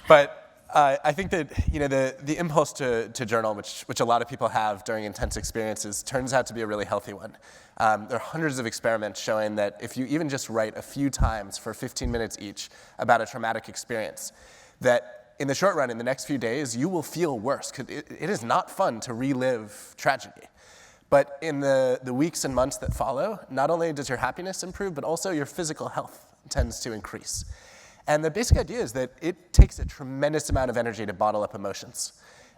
But I think that the impulse to journal, which a lot of people have during intense experiences, turns out to be a really healthy one. There are hundreds of experiments showing that if you even just write a few times for 15 minutes each about a traumatic experience, that in the short run, in the next few days, you will feel worse. 'Cause it is not fun to relive tragedy. But in the weeks and months that follow, not only does your happiness improve, but also your physical health tends to increase. And the basic idea is that it takes a tremendous amount of energy to bottle up emotions.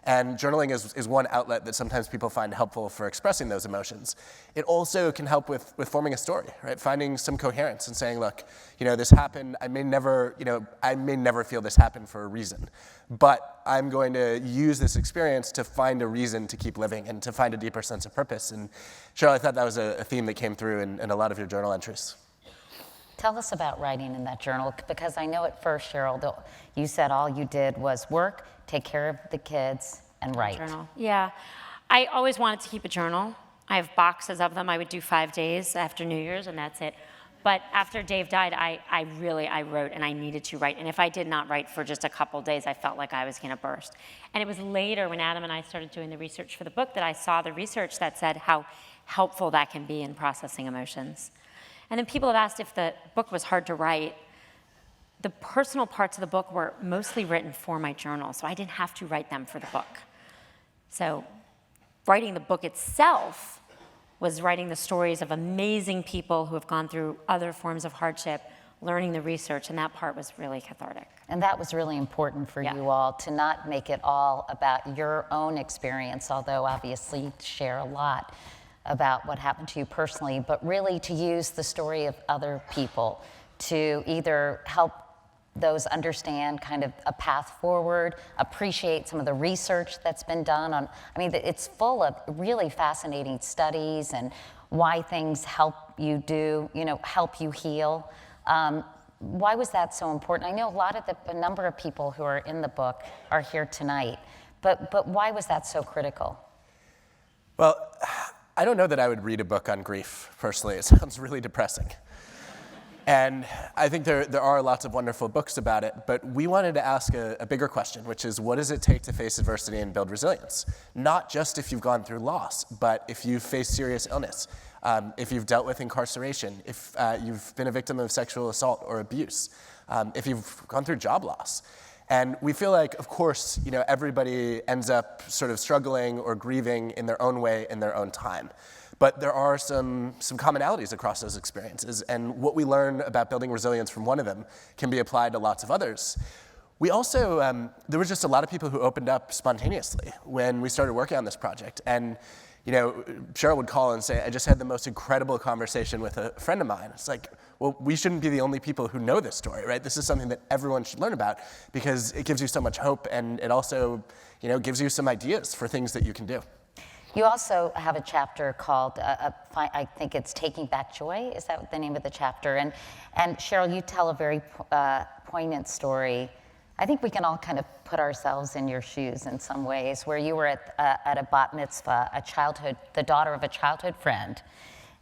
And journaling is one outlet that sometimes people find helpful for expressing those emotions. It also can help with forming a story, right? Finding some coherence and saying, look, this happened. I may never feel this happened for a reason, but I'm going to use this experience to find a reason to keep living and to find a deeper sense of purpose. And Sheryl, I thought that was a theme that came through in a lot of your journal entries. Tell us about writing in that journal, because I know at first, Sheryl, you said all you did was work, take care of the kids, and write. Journal. Yeah. I always wanted to keep a journal. I have boxes of them. I would do 5 days after New Year's, and that's it. But after Dave died, I wrote, and I needed to write. And if I did not write for just a couple days, I felt like I was going to burst. And it was later, when Adam and I started doing the research for the book, that I saw the research that said how helpful that can be in processing emotions. And then people have asked if the book was hard to write. The personal parts of the book were mostly written for my journal, so I didn't have to write them for the book. So writing the book itself was writing the stories of amazing people who have gone through other forms of hardship, learning the research, and that part was really cathartic. And that was really important for you all, to not make it all about your own experience, although obviously share a lot about what happened to you personally, but really to use the story of other people to either help those understand kind of a path forward, appreciate some of the research that's been done on, it's full of really fascinating studies and why things help you help you heal. Why was that so important? I know a number of people who are in the book are here tonight, but why was that so critical? Well, I don't know that I would read a book on grief, personally. It sounds really depressing. And I think there are lots of wonderful books about it, but we wanted to ask a bigger question, which is, what does it take to face adversity and build resilience? Not just if you've gone through loss, but if you've faced serious illness, if you've dealt with incarceration, if you've been a victim of sexual assault or abuse, if you've gone through job loss. And we feel like, of course, everybody ends up sort of struggling or grieving in their own way, in their own time. But there are some commonalities across those experiences, and what we learn about building resilience from one of them can be applied to lots of others. We also, there was just a lot of people who opened up spontaneously when we started working on this project. And Sheryl would call and say, I just had the most incredible conversation with a friend of mine. It's like, well, we shouldn't be the only people who know this story, right? This is something that everyone should learn about because it gives you so much hope, and it also, gives you some ideas for things that you can do. You also have a chapter called, I think it's Taking Back Joy. Is that the name of the chapter? And Sheryl, you tell a very poignant story. I think we can all kind of put ourselves in your shoes in some ways, where you were at a bat mitzvah, the daughter of a childhood friend,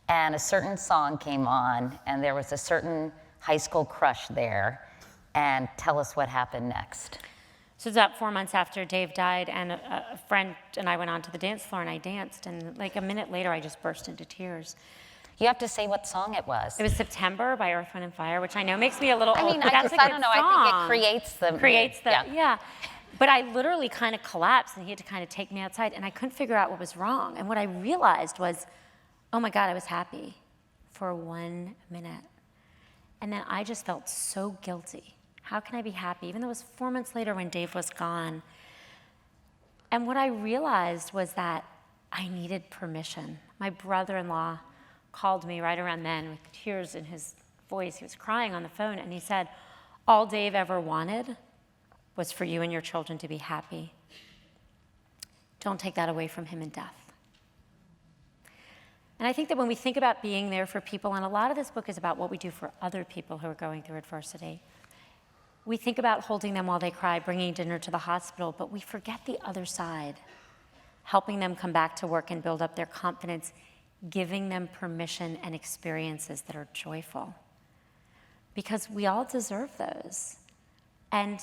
and a certain song came on, and there was a certain high school crush there. And tell us what happened next. So it was about 4 months after Dave died, and a friend and I went onto the dance floor, and I danced, and like a minute later, I just burst into tears. You have to say what song it was. It was September by Earth, Wind & Fire, which I know makes me a little I old, mean, but that's a I good don't know. song. I think it creates the yeah. But I literally kind of collapsed, and he had to kind of take me outside, and I couldn't figure out what was wrong. And what I realized was, oh my God, I was happy for 1 minute. And then I just felt so guilty. How can I be happy? Even though it was 4 months later when Dave was gone. And what I realized was that I needed permission. My brother-in-law called me right around then with tears in his voice. He was crying on the phone, and he said, all Dave ever wanted was for you and your children to be happy. Don't take that away from him in death. And I think that when we think about being there for people, and a lot of this book is about what we do for other people who are going through adversity, we think about holding them while they cry, bringing dinner to the hospital, but we forget the other side, helping them come back to work and build up their confidence, giving them permission and experiences that are joyful. Because we all deserve those. And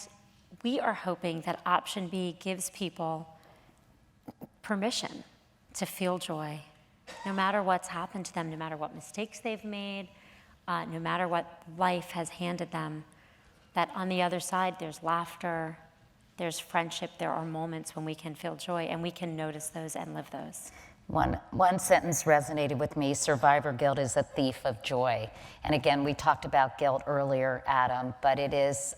we are hoping that option B gives people permission to feel joy, no matter what's happened to them, no matter what mistakes they've made, no matter what life has handed them, that on the other side there's laughter, there's friendship, there are moments when we can feel joy, and we can notice those and live those. One sentence resonated with me: survivor guilt is a thief of joy. And again, we talked about guilt earlier, Adam, but it is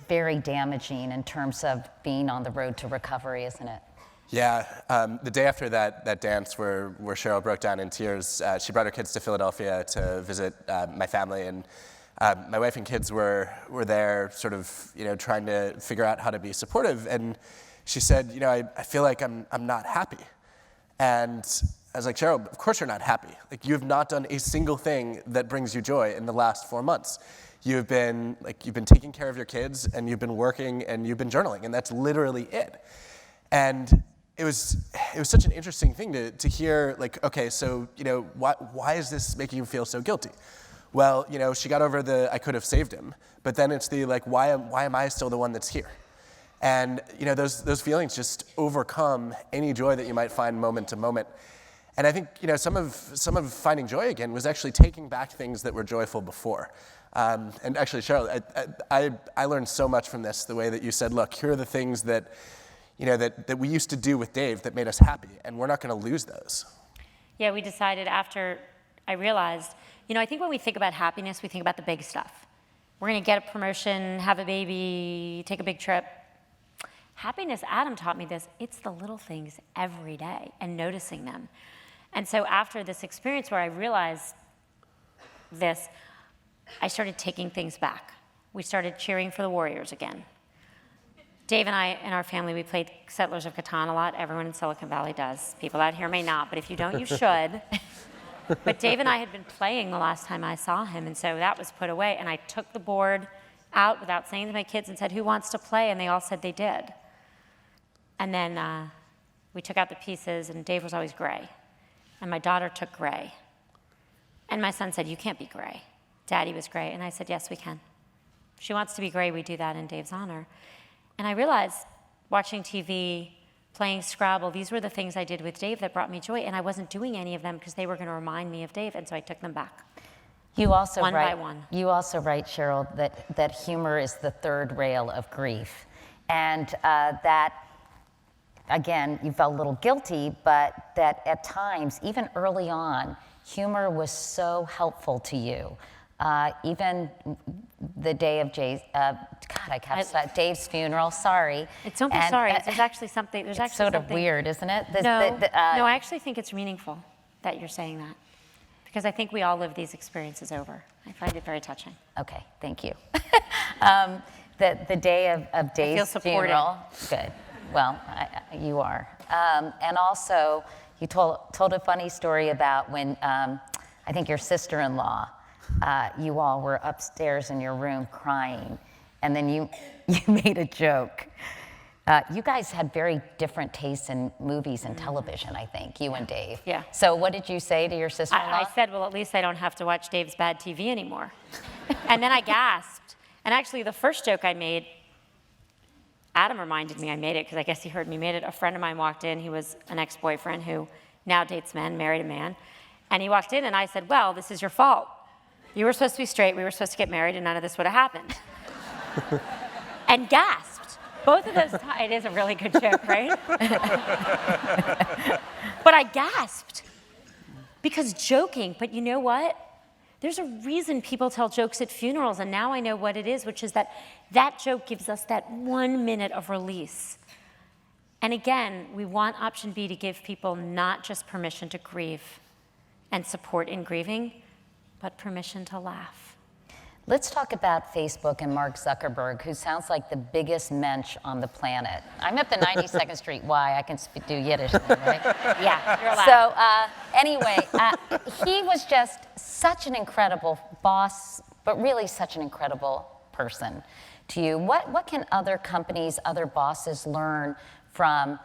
very damaging in terms of being on the road to recovery, isn't it? Yeah, the day after that dance where Sheryl broke down in tears, she brought her kids to Philadelphia to visit my family, and my wife and kids were there sort of, trying to figure out how to be supportive, and she said, I feel like I'm not happy. And I was like, Sheryl, of course you're not happy. Like, you have not done a single thing that brings you joy in the last 4 months. You've been taking care of your kids, and you've been working, and you've been journaling, and that's literally it. And it was such an interesting thing to hear, like, okay, so, why is this making you feel so guilty? Well, she got over the I could have saved him, but then it's the, like, why am I still the one that's here? And, those feelings just overcome any joy that you might find moment to moment. And I think, some of finding joy again was actually taking back things that were joyful before. And actually, Sheryl, I learned so much from this, the way that you said, look, here are the things that, that we used to do with Dave that made us happy, and we're not going to lose those. Yeah, we decided after I realized, I think when we think about happiness, we think about the big stuff. We're going to get a promotion, have a baby, take a big trip. Happiness, Adam taught me this, it's the little things every day and noticing them. And so after this experience where I realized this, I started taking things back. We started cheering for the Warriors again. Dave and I, in our family, we played Settlers of Catan a lot. Everyone in Silicon Valley does. People out here may not, but if you don't, you should. But Dave and I had been playing the last time I saw him, and so that was put away. And I took the board out without saying to my kids and said, who wants to play? And they all said they did. And then we took out the pieces, and Dave was always gray. And my daughter took gray. And my son said, you can't be gray. Daddy was gray. And I said, yes, we can. If she wants to be gray, we do that in Dave's honor. And I realized, watching TV, playing Scrabble, these were the things I did with Dave that brought me joy, and I wasn't doing any of them because they were going to remind me of Dave, and so I took them back. You also one write, by one. You also write, Sheryl, that humor is the third rail of grief, and that, again, you felt a little guilty, but that at times, even early on, humor was so helpful to you. Even the day of Dave's funeral. Sorry. Don't be sorry. There's actually something. There's actually sort something. of weird, isn't it? No, I actually think it's meaningful that you're saying that, because I think we all live these experiences over. I find it very touching. Okay, thank you. The day of Dave's funeral. Good. Well, you are. And also, you told a funny story about when I think your sister-in-law. You all were upstairs in your room crying, and then you made a joke. You guys had very different tastes in movies and television, I think, you and Dave. Yeah. So what did you say to your sister-in-law? I said, well, at least I don't have to watch Dave's bad TV anymore. And then I gasped. And actually, the first joke I made, Adam reminded me I made it, because I guess he heard me made it. A friend of mine walked in. He was an ex-boyfriend who now dates men, married a man. And he walked in and I said, well, this is your fault. You were supposed to be straight, we were supposed to get married, and none of this would have happened. And gasped. Both of those times, it is a really good joke, right? But I gasped. Because joking, but you know what? There's a reason people tell jokes at funerals, and now I know what it is, which is that that joke gives us that 1 minute of release. And again, we want option B to give people not just permission to grieve and support in grieving, but permission to laugh. Let's talk about Facebook and Mark Zuckerberg, who sounds like the biggest mensch on the planet. I'm at the 92nd Street Y. I can do Yiddish then, right? Yeah, you're allowed. So anyway, he was just such an incredible boss, but really such an incredible person to you. What can other companies, other bosses learn from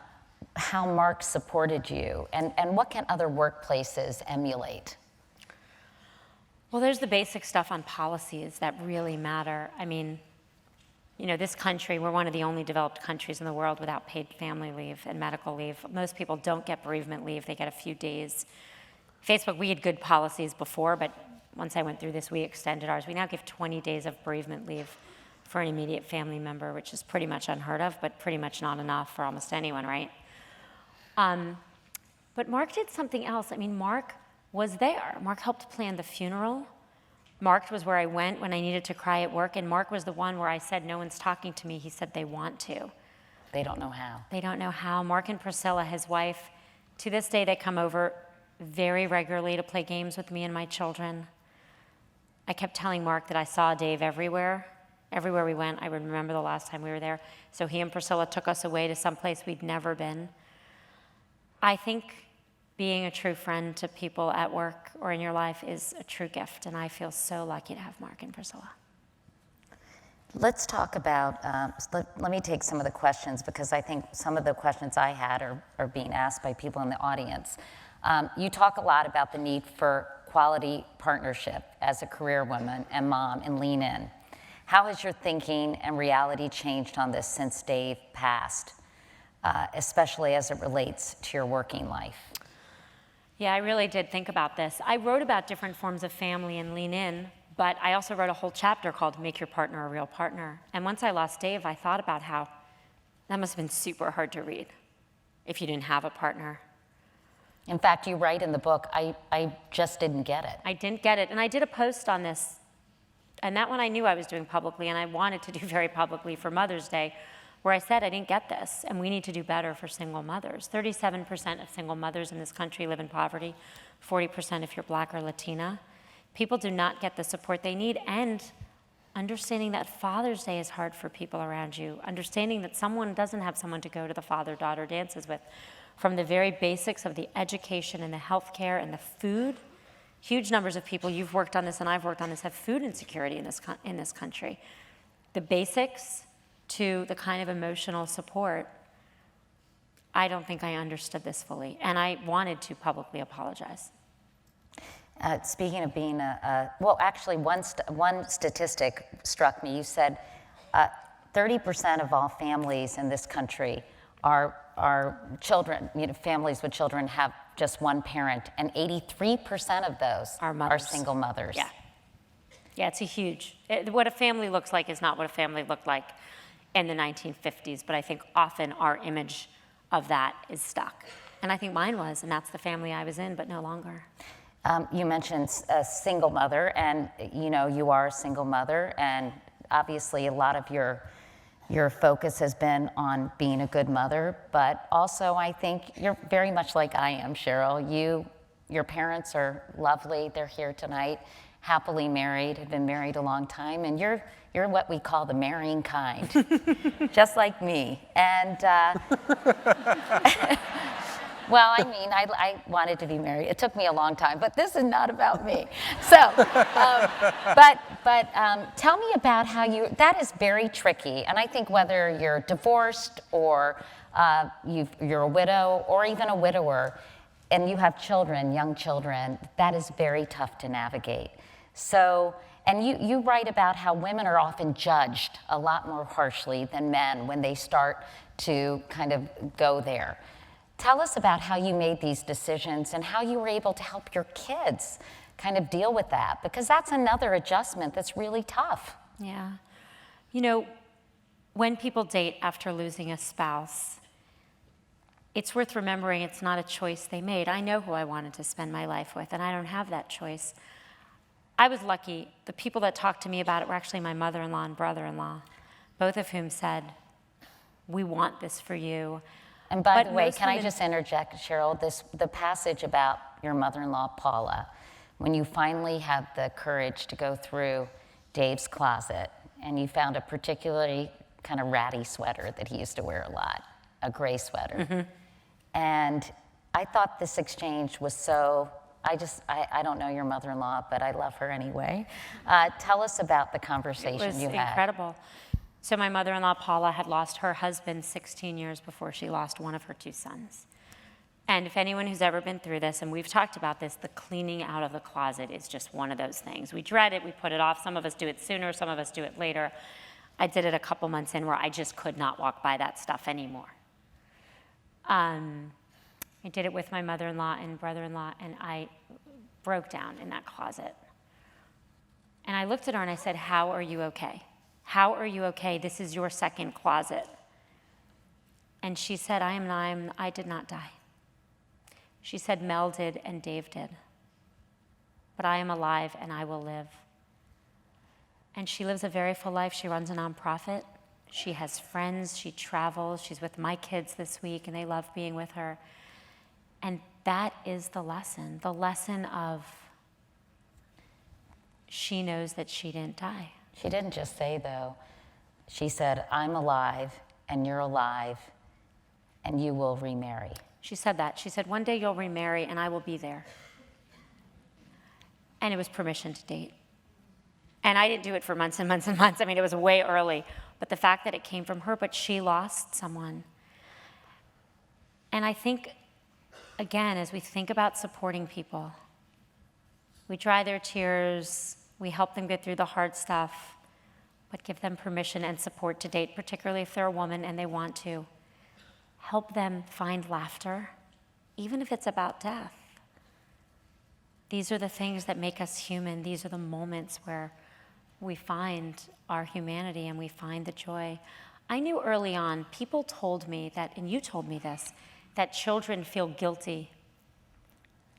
how Mark supported you? And what can other workplaces emulate? Well, there's the basic stuff on policies that really matter. I mean, you know, this country, we're one of the only developed countries in the world without paid family leave and medical leave. Most people don't get bereavement leave, they get a few days. Facebook, we had good policies before, but once I went through this, we extended ours. We now give 20 days of bereavement leave for an immediate family member, which is pretty much unheard of, but pretty much not enough for almost anyone, right? But Mark did something else. I mean, Mark was there. Mark helped plan the funeral. Mark was where I went when I needed to cry at work, and Mark was the one where I said, no one's talking to me. He said, they want to. They don't know how. They don't know how. Mark and Priscilla, his wife, to this day, they come over very regularly to play games with me and my children. I kept telling Mark that I saw Dave everywhere. Everywhere we went, I would remember the last time we were there. So he and Priscilla took us away to some place we'd never been. I think being a true friend to people at work or in your life is a true gift, and I feel so lucky to have Mark and Priscilla. Let's talk about, let me take some of the questions, because I think some of the questions I had are being asked by people in the audience. You talk a lot about the need for quality partnership as a career woman and mom and lean in. How has your thinking and reality changed on this since Dave passed, especially as it relates to your working life? Yeah, I really did think about this. I wrote about different forms of family and lean in, but I also wrote a whole chapter called Make Your Partner a Real Partner. And once I lost Dave, I thought about how that must have been super hard to read if you didn't have a partner. In fact, you write in the book, I just didn't get it. I didn't get it. And I did a post on this, and that one I knew I was doing publicly, and I wanted to do very publicly for Mother's Day, where I said I didn't get this, and we need to do better for single mothers. 37% of single mothers in this country live in poverty, 40% if you're Black or Latina. People do not get the support they need, and understanding that Father's Day is hard for people around you, understanding that someone doesn't have someone to go to the father-daughter dances with, from the very basics of the education and the healthcare and the food. Huge numbers of people, you've worked on this and I've worked on this, have food insecurity in this country. The basics to the kind of emotional support, I don't think I understood this fully, and I wanted to publicly apologize. Speaking of being well, actually, one statistic struck me. You said 30% of all families in this country are children, families with children have just one parent, and 83% of those are single mothers. Yeah. Yeah, it's a huge, what a family looks like is not what a family looked like in the 1950s, but I think often our image of that is stuck. And I think mine was, and that's the family I was in, but no longer. You mentioned a single mother, and you are a single mother, and obviously a lot of your focus has been on being a good mother, but also I think you're very much like I am, Sheryl. Your parents are lovely, they're here tonight, happily married, have been married a long time, and you're what we call the marrying kind, just like me. And well, I mean, I wanted to be married. It took me a long time, but this is not about me. So, but tell me about how that is very tricky. And I think whether you're divorced or you're a widow or even a widower, and you have children, young children, that is very tough to navigate. So, and you write about how women are often judged a lot more harshly than men when they start to kind of go there. Tell us about how you made these decisions and how you were able to help your kids kind of deal with that, because that's another adjustment that's really tough. Yeah. You know, when people date after losing a spouse, it's worth remembering it's not a choice they made. I know who I wanted to spend my life with, and I don't have that choice. I was lucky. The people that talked to me about it were actually my mother-in-law and brother-in-law, both of whom said, we want this for you. And by the way, can I just interject, Sheryl, the passage about your mother-in-law, Paula, when you finally had the courage to go through Dave's closet and you found a particularly kind of ratty sweater that he used to wear a lot, a gray sweater. Mm-hmm. And I thought this exchange was so, I don't know your mother-in-law, but I love her anyway. Tell us about the conversation you had. It was incredible. So my mother-in-law, Paula, had lost her husband 16 years before she lost one of her 2 sons. And if anyone who's ever been through this, and we've talked about this, the cleaning out of the closet is just one of those things. We dread it, we put it off. Some of us do it sooner, some of us do it later. I did it a couple months in where I just could not walk by that stuff anymore. I did it with my mother-in-law and brother-in-law, and I broke down in that closet. And I looked at her and I said, how are you okay? How are you okay? This is your second closet. And she said, I did not die. She said, Mel did and Dave did. But I am alive and I will live. And she lives a very full life. She runs a nonprofit. She has friends, she travels, she's with my kids this week, and they love being with her. And that is the lesson of she knows that she didn't die. She didn't just say, though, she said, I'm alive, and you're alive, and you will remarry. She said that. She said, one day you'll remarry, and I will be there. And it was permission to date. And I didn't do it for months and months and months. I mean, it was way early. But the fact that it came from her, but she lost someone. And I think, again, as we think about supporting people, we dry their tears, we help them get through the hard stuff, but give them permission and support to date, particularly if they're a woman and they want to. Help them find laughter, even if it's about death. These are the things that make us human. These are the moments where we find our humanity and we find the joy. I knew early on, people told me that, and you told me this, that children feel guilty.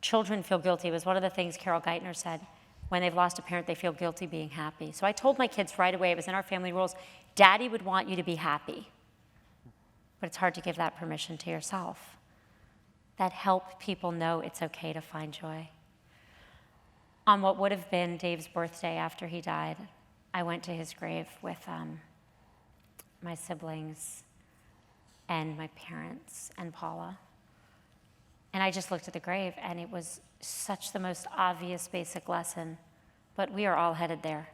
Children feel guilty. It was one of the things Carol Geithner said. When they've lost a parent, they feel guilty being happy. So I told my kids right away, it was in our family rules, Daddy would want you to be happy. But it's hard to give that permission to yourself. That help people know it's okay to find joy. On what would have been Dave's birthday after he died, I went to his grave with my siblings and my parents and Paula. And I just looked at the grave, and it was such the most obvious basic lesson, but we are all headed there.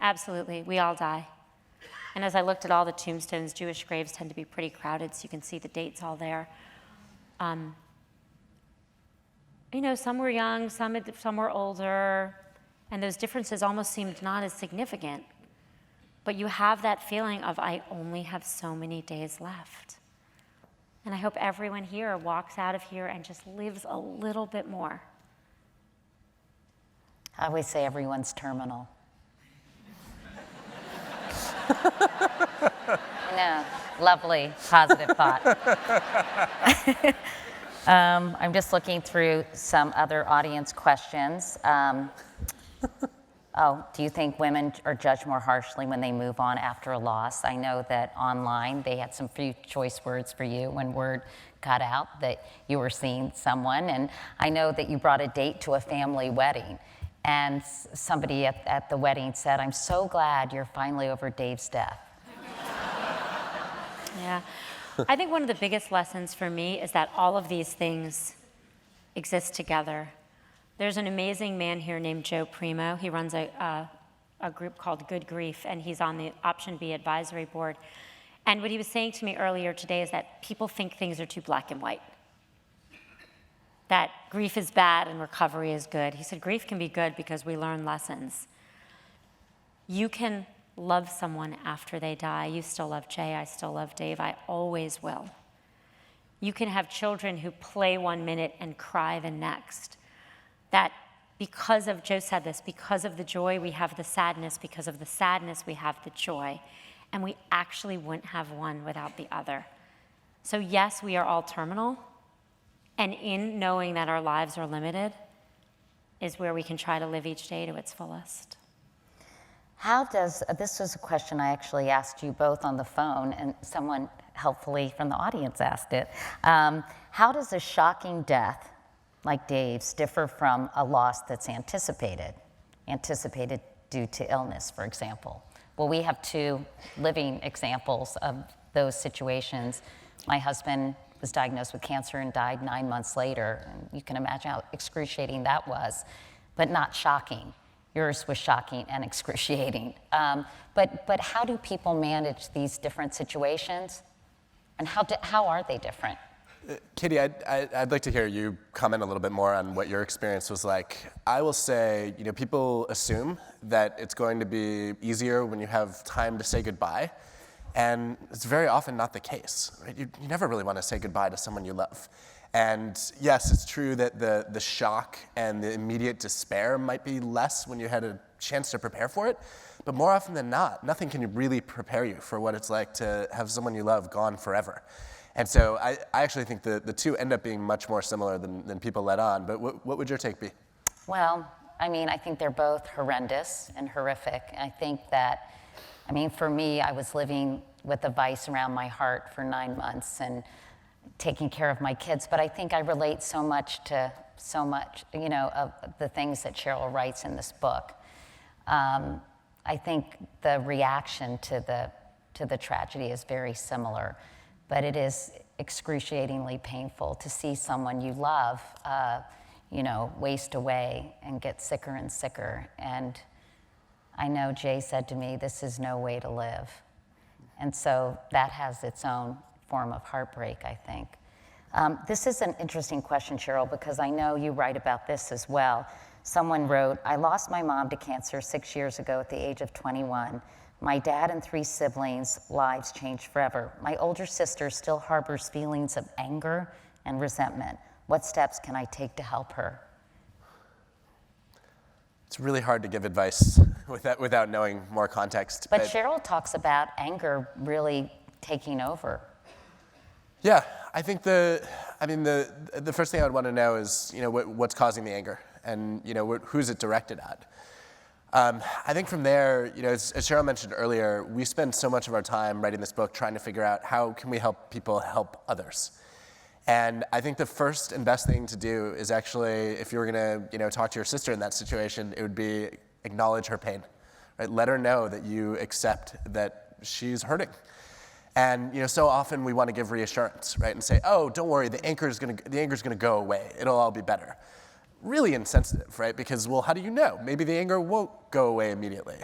Absolutely, we all die. And as I looked at all the tombstones, Jewish graves tend to be pretty crowded, so you can see the dates all there. You know, some were young, some were older, and those differences almost seemed not as significant. But you have that feeling of, I only have so many days left. And I hope everyone here walks out of here and just lives a little bit more. I always say everyone's terminal. No, lovely, positive thought. I'm just looking through some other audience questions. Do you think women are judged more harshly when they move on after a loss? I know that online they had some few choice words for you when word got out that you were seeing someone. And I know that you brought a date to a family wedding. And somebody at the wedding said, I'm so glad you're finally over Dave's death. Yeah. I think one of the biggest lessons for me is that all of these things exist together. There's an amazing man here named Joe Primo. He runs a group called Good Grief, and he's on the Option B advisory board. And what he was saying to me earlier today is that people think things are too black and white. That grief is bad and recovery is good. He said grief can be good because we learn lessons. You can love someone after they die. You still love Jay, I still love Dave, I always will. You can have children who play 1 minute and cry the next. That because of, Joe said this, because of the joy we have the sadness, because of the sadness we have the joy, and we actually wouldn't have one without the other. So yes, we are all terminal, and in knowing that our lives are limited is where we can try to live each day to its fullest. How does, this was a question I actually asked you both on the phone, and someone helpfully from the audience asked it. How does a shocking death like Dave's differ from a loss that's anticipated due to illness, for example? Well, we have two living examples of those situations. My husband was diagnosed with cancer and died 9 months later. And you can imagine how excruciating that was, but not shocking. Yours was shocking and excruciating. But how do people manage these different situations? And how are they different? Katie, I'd like to hear you comment a little bit more on what your experience was like. I will say, people assume that it's going to be easier when you have time to say goodbye, and it's very often not the case. Right? You never really want to say goodbye to someone you love. And yes, it's true that the shock and the immediate despair might be less when you had a chance to prepare for it, but more often than not, nothing can really prepare you for what it's like to have someone you love gone forever. And so I actually think the two end up being much more similar than people let on, but what would your take be? Well, I think they're both horrendous and horrific. I think that, for me, I was living with a vice around my heart for 9 months and taking care of my kids, but I think I relate so much of the things that Sheryl writes in this book. I think the reaction to the tragedy is very similar, but it is excruciatingly painful to see someone you love, waste away and get sicker and sicker. And I know Jay said to me, "This is no way to live." And so that has its own form of heartbreak, I think. This is an interesting question, Sheryl, because I know you write about this as well. Someone wrote, "I lost my mom to cancer 6 years ago at the age of 21. My dad and 3 siblings' lives changed forever. My older sister still harbors feelings of anger and resentment. What steps can I take to help her?" It's really hard to give advice without knowing more context. But Sheryl talks about anger really taking over. Yeah, I think the first thing I would want to know is what's causing the anger, and who's it directed at. I think from there, as Sheryl mentioned earlier, we spend so much of our time writing this book trying to figure out how can we help people help others. And I think the first and best thing to do is actually, if you were going to talk to your sister in that situation, it would be acknowledge her pain, right? Let her know that you accept that she's hurting. And so often we want to give reassurance, right, and say, "Oh, don't worry, the anger's going to go away. It'll all be better." Really insensitive, right? Because, well, how do you know? Maybe the anger won't go away immediately.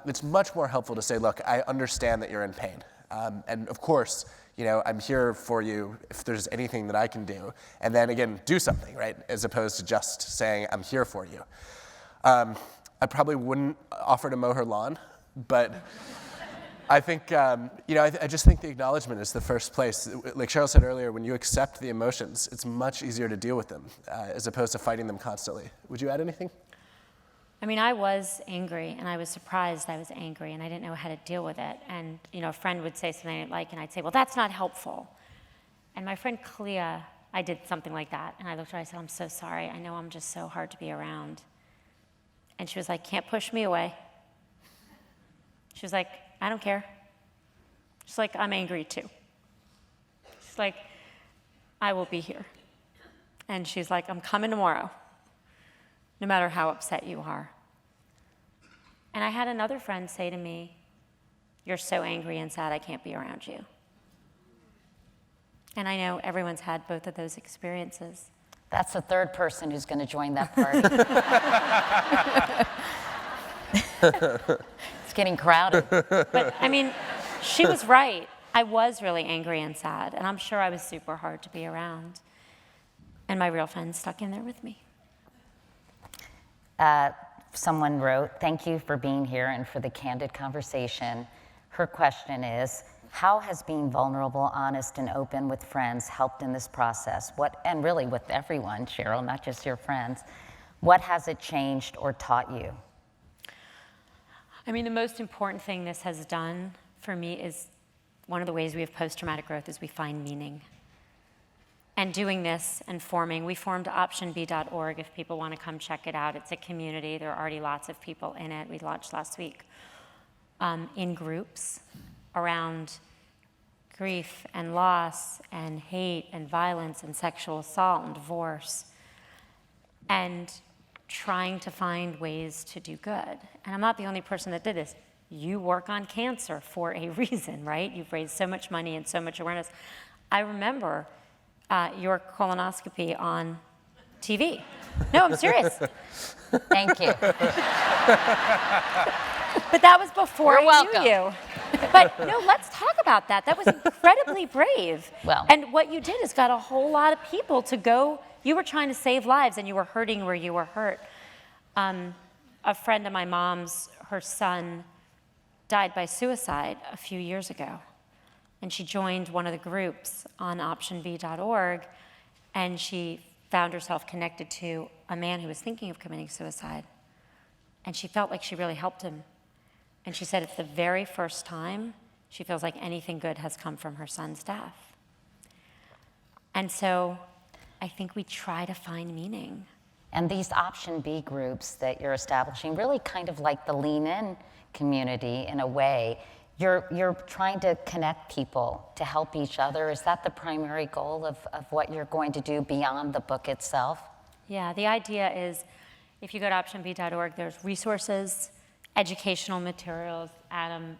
It's much more helpful to say, "Look, I understand that you're in pain, and of course, I'm here for you if there's anything that I can do." And then again, do something, right? As opposed to just saying, "I'm here for you." I probably wouldn't offer to mow her lawn, but I think, I just think the acknowledgement is the first place. Like Sheryl said earlier, when you accept the emotions, it's much easier to deal with them as opposed to fighting them constantly. Would you add anything? I was angry, and I was surprised I was angry, and I didn't know how to deal with it. And, a friend would say something I didn't like, and I'd say, "Well, that's not helpful." And my friend Clea, I did something like that, and I looked at her, I said, "I'm so sorry. I know I'm just so hard to be around." And she was like, "Can't push me away." She was like, "I don't care." She's like, "I'm angry too." She's like, "I will be here." And she's like, "I'm coming tomorrow, no matter how upset you are." And I had another friend say to me, "You're so angry and sad, I can't be around you." And I know everyone's had both of those experiences. That's the third person who's going to join that party. It's getting crowded. But she was right. I was really angry and sad, and I'm sure I was super hard to be around. And my real friend stuck in there with me. Someone wrote, "Thank you for being here and for the candid conversation." Her question is, How has being vulnerable, honest, and open with friends helped in this process? And really with everyone, Sheryl, not just your friends. What has it changed or taught you? I mean, the most important thing this has done for me is one of the ways we have post-traumatic growth is we find meaning. And doing this and forming, we formed optionb.org if people want to come check it out. It's a community. There are already lots of people in it. We launched last week in groups around grief and loss and hate and violence and sexual assault and divorce, and trying to find ways to do good. And I'm not the only person that did this. You work on cancer for a reason, right? You've raised so much money and so much awareness. I remember your colonoscopy on TV. No, I'm serious. Thank you. But that was before You're I knew welcome. you. But no, let's talk about that. That was incredibly brave. Well. And what you did is got a whole lot of people to go. You were trying to save lives and you were hurting where you were hurt. A friend of my mom's, her son died by suicide a few years ago. And she joined one of the groups on optionb.org, and she found herself connected to a man who was thinking of committing suicide. And she felt like she really helped him. And she said it's the very first time she feels like anything good has come from her son's death. And so I think we try to find meaning. And these Option B groups that you're establishing, really kind of like the Lean In community in a way. You're trying to connect people to help each other. Is that the primary goal of what you're going to do beyond the book itself? Yeah, the idea is if you go to optionb.org, there's resources, educational materials. Adam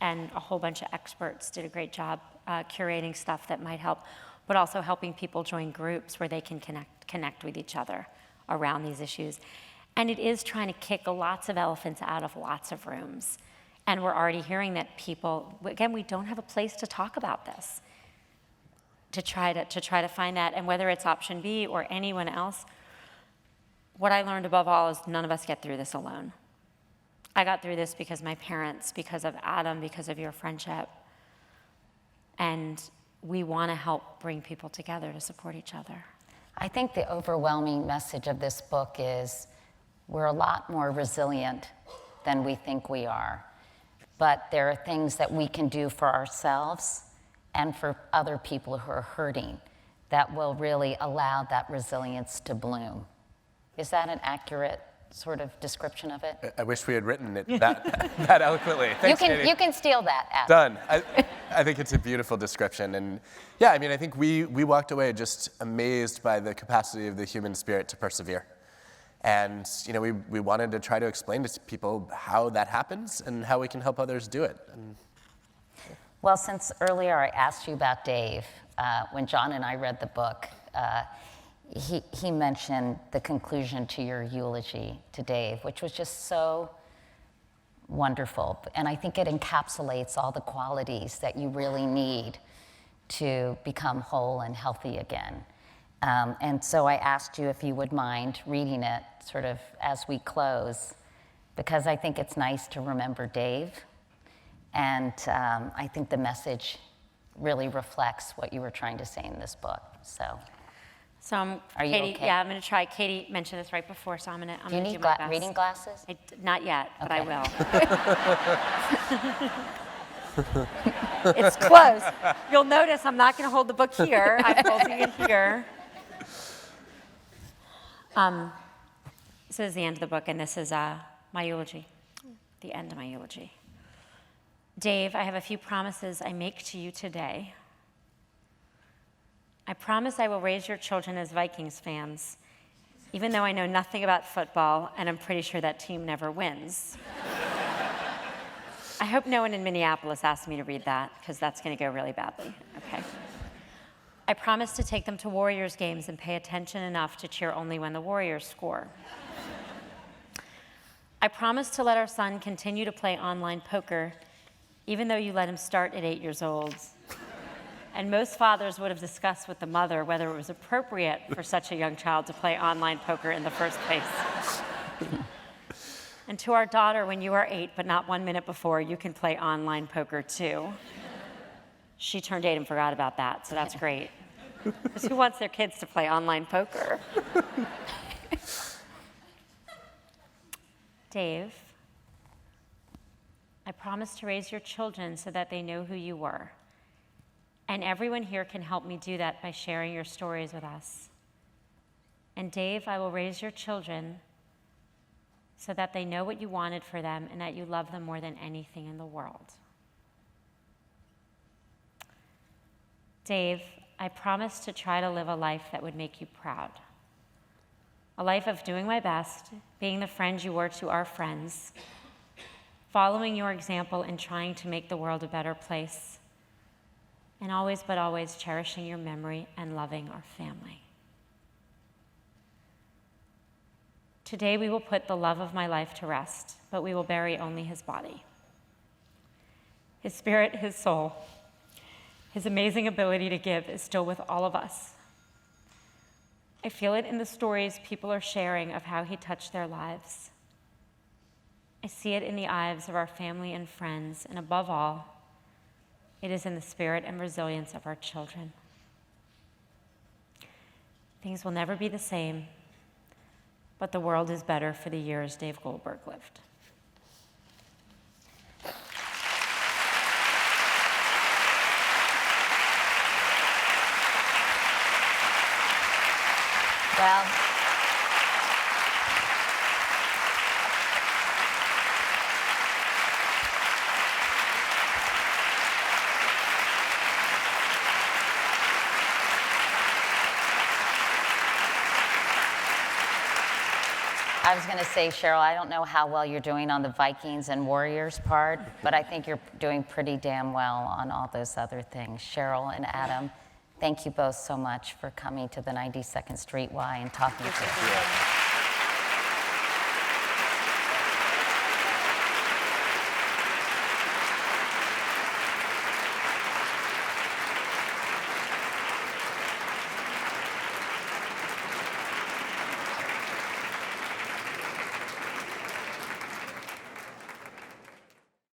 and a whole bunch of experts did a great job curating stuff that might help, but also helping people join groups where they can connect with each other around these issues. And it is trying to kick lots of elephants out of lots of rooms. And we're already hearing that people, again, we don't have a place to talk about this, to try to find that. And whether it's Option B or anyone else, what I learned above all is none of us get through this alone. I got through this because my parents, because of Adam, because of your friendship. And we want to help bring people together to support each other. I think the overwhelming message of this book is we're a lot more resilient than we think we are. But there are things that we can do for ourselves and for other people who are hurting that will really allow that resilience to bloom. Is that an accurate sort of description of it? I wish we had written it that eloquently. Thanks, Katie. You can steal that, Adam. Done. I think it's a beautiful description. And yeah, I mean, I think we walked away just amazed by the capacity of the human spirit to persevere. And you know, we wanted to try to explain to people how that happens and how we can help others do it. Well, since earlier I asked you about Dave, when John and I read the book, he mentioned the conclusion to your eulogy to Dave, which was just so wonderful. And I think it encapsulates all the qualities that you really need to become whole and healthy again. And so I asked you if you would mind reading it sort of as we close, because I think it's nice to remember Dave. And I think the message really reflects what you were trying to say in this book. So are you Katie, okay? yeah, I'm going to try. Katie mentioned this right before, so I'm going to Do you do need my best. reading glasses? Not yet, but I Okay. will. It's close. You'll notice I'm not going to hold the book here. I'm holding it here. This is the end of the book, and this is my eulogy, the end of my eulogy. Dave, I have a few promises I make to you today. I promise I will raise your children as Vikings fans, even though I know nothing about football, and I'm pretty sure that team never wins. I hope no one in Minneapolis asks me to read that, because that's going to go really badly. Okay. I promise to take them to Warriors games and pay attention enough to cheer only when the Warriors score. I promise to let our son continue to play online poker, even though you let him start at 8 years old. And most fathers would have discussed with the mother whether it was appropriate for such a young child to play online poker in the first place. And to our daughter, when you are 8, but not 1 minute before, you can play online poker too. She turned 8 and forgot about that, so that's great. Because who wants their kids to play online poker? Dave, I promise to raise your children so that they know who you were. And everyone here can help me do that by sharing your stories with us. And Dave, I will raise your children so that they know what you wanted for them and that you love them more than anything in the world. Dave, I promise to try to live a life that would make you proud. A life of doing my best, being the friend you were to our friends, following your example and trying to make the world a better place, and always but always cherishing your memory and loving our family. Today we will put the love of my life to rest, but we will bury only his body. His spirit, his soul, his amazing ability to give is still with all of us. I feel it in the stories people are sharing of how he touched their lives. I see it in the eyes of our family and friends, and above all, it is in the spirit and resilience of our children. Things will never be the same, but the world is better for the years Dave Goldberg lived. Well, I was going to say, Sheryl, I don't know how well you're doing on the Vikings and Warriors part, but I think you're doing pretty damn well on all those other things. Sheryl and Adam, thank you both so much for coming to the 92nd Street Y and talking to us.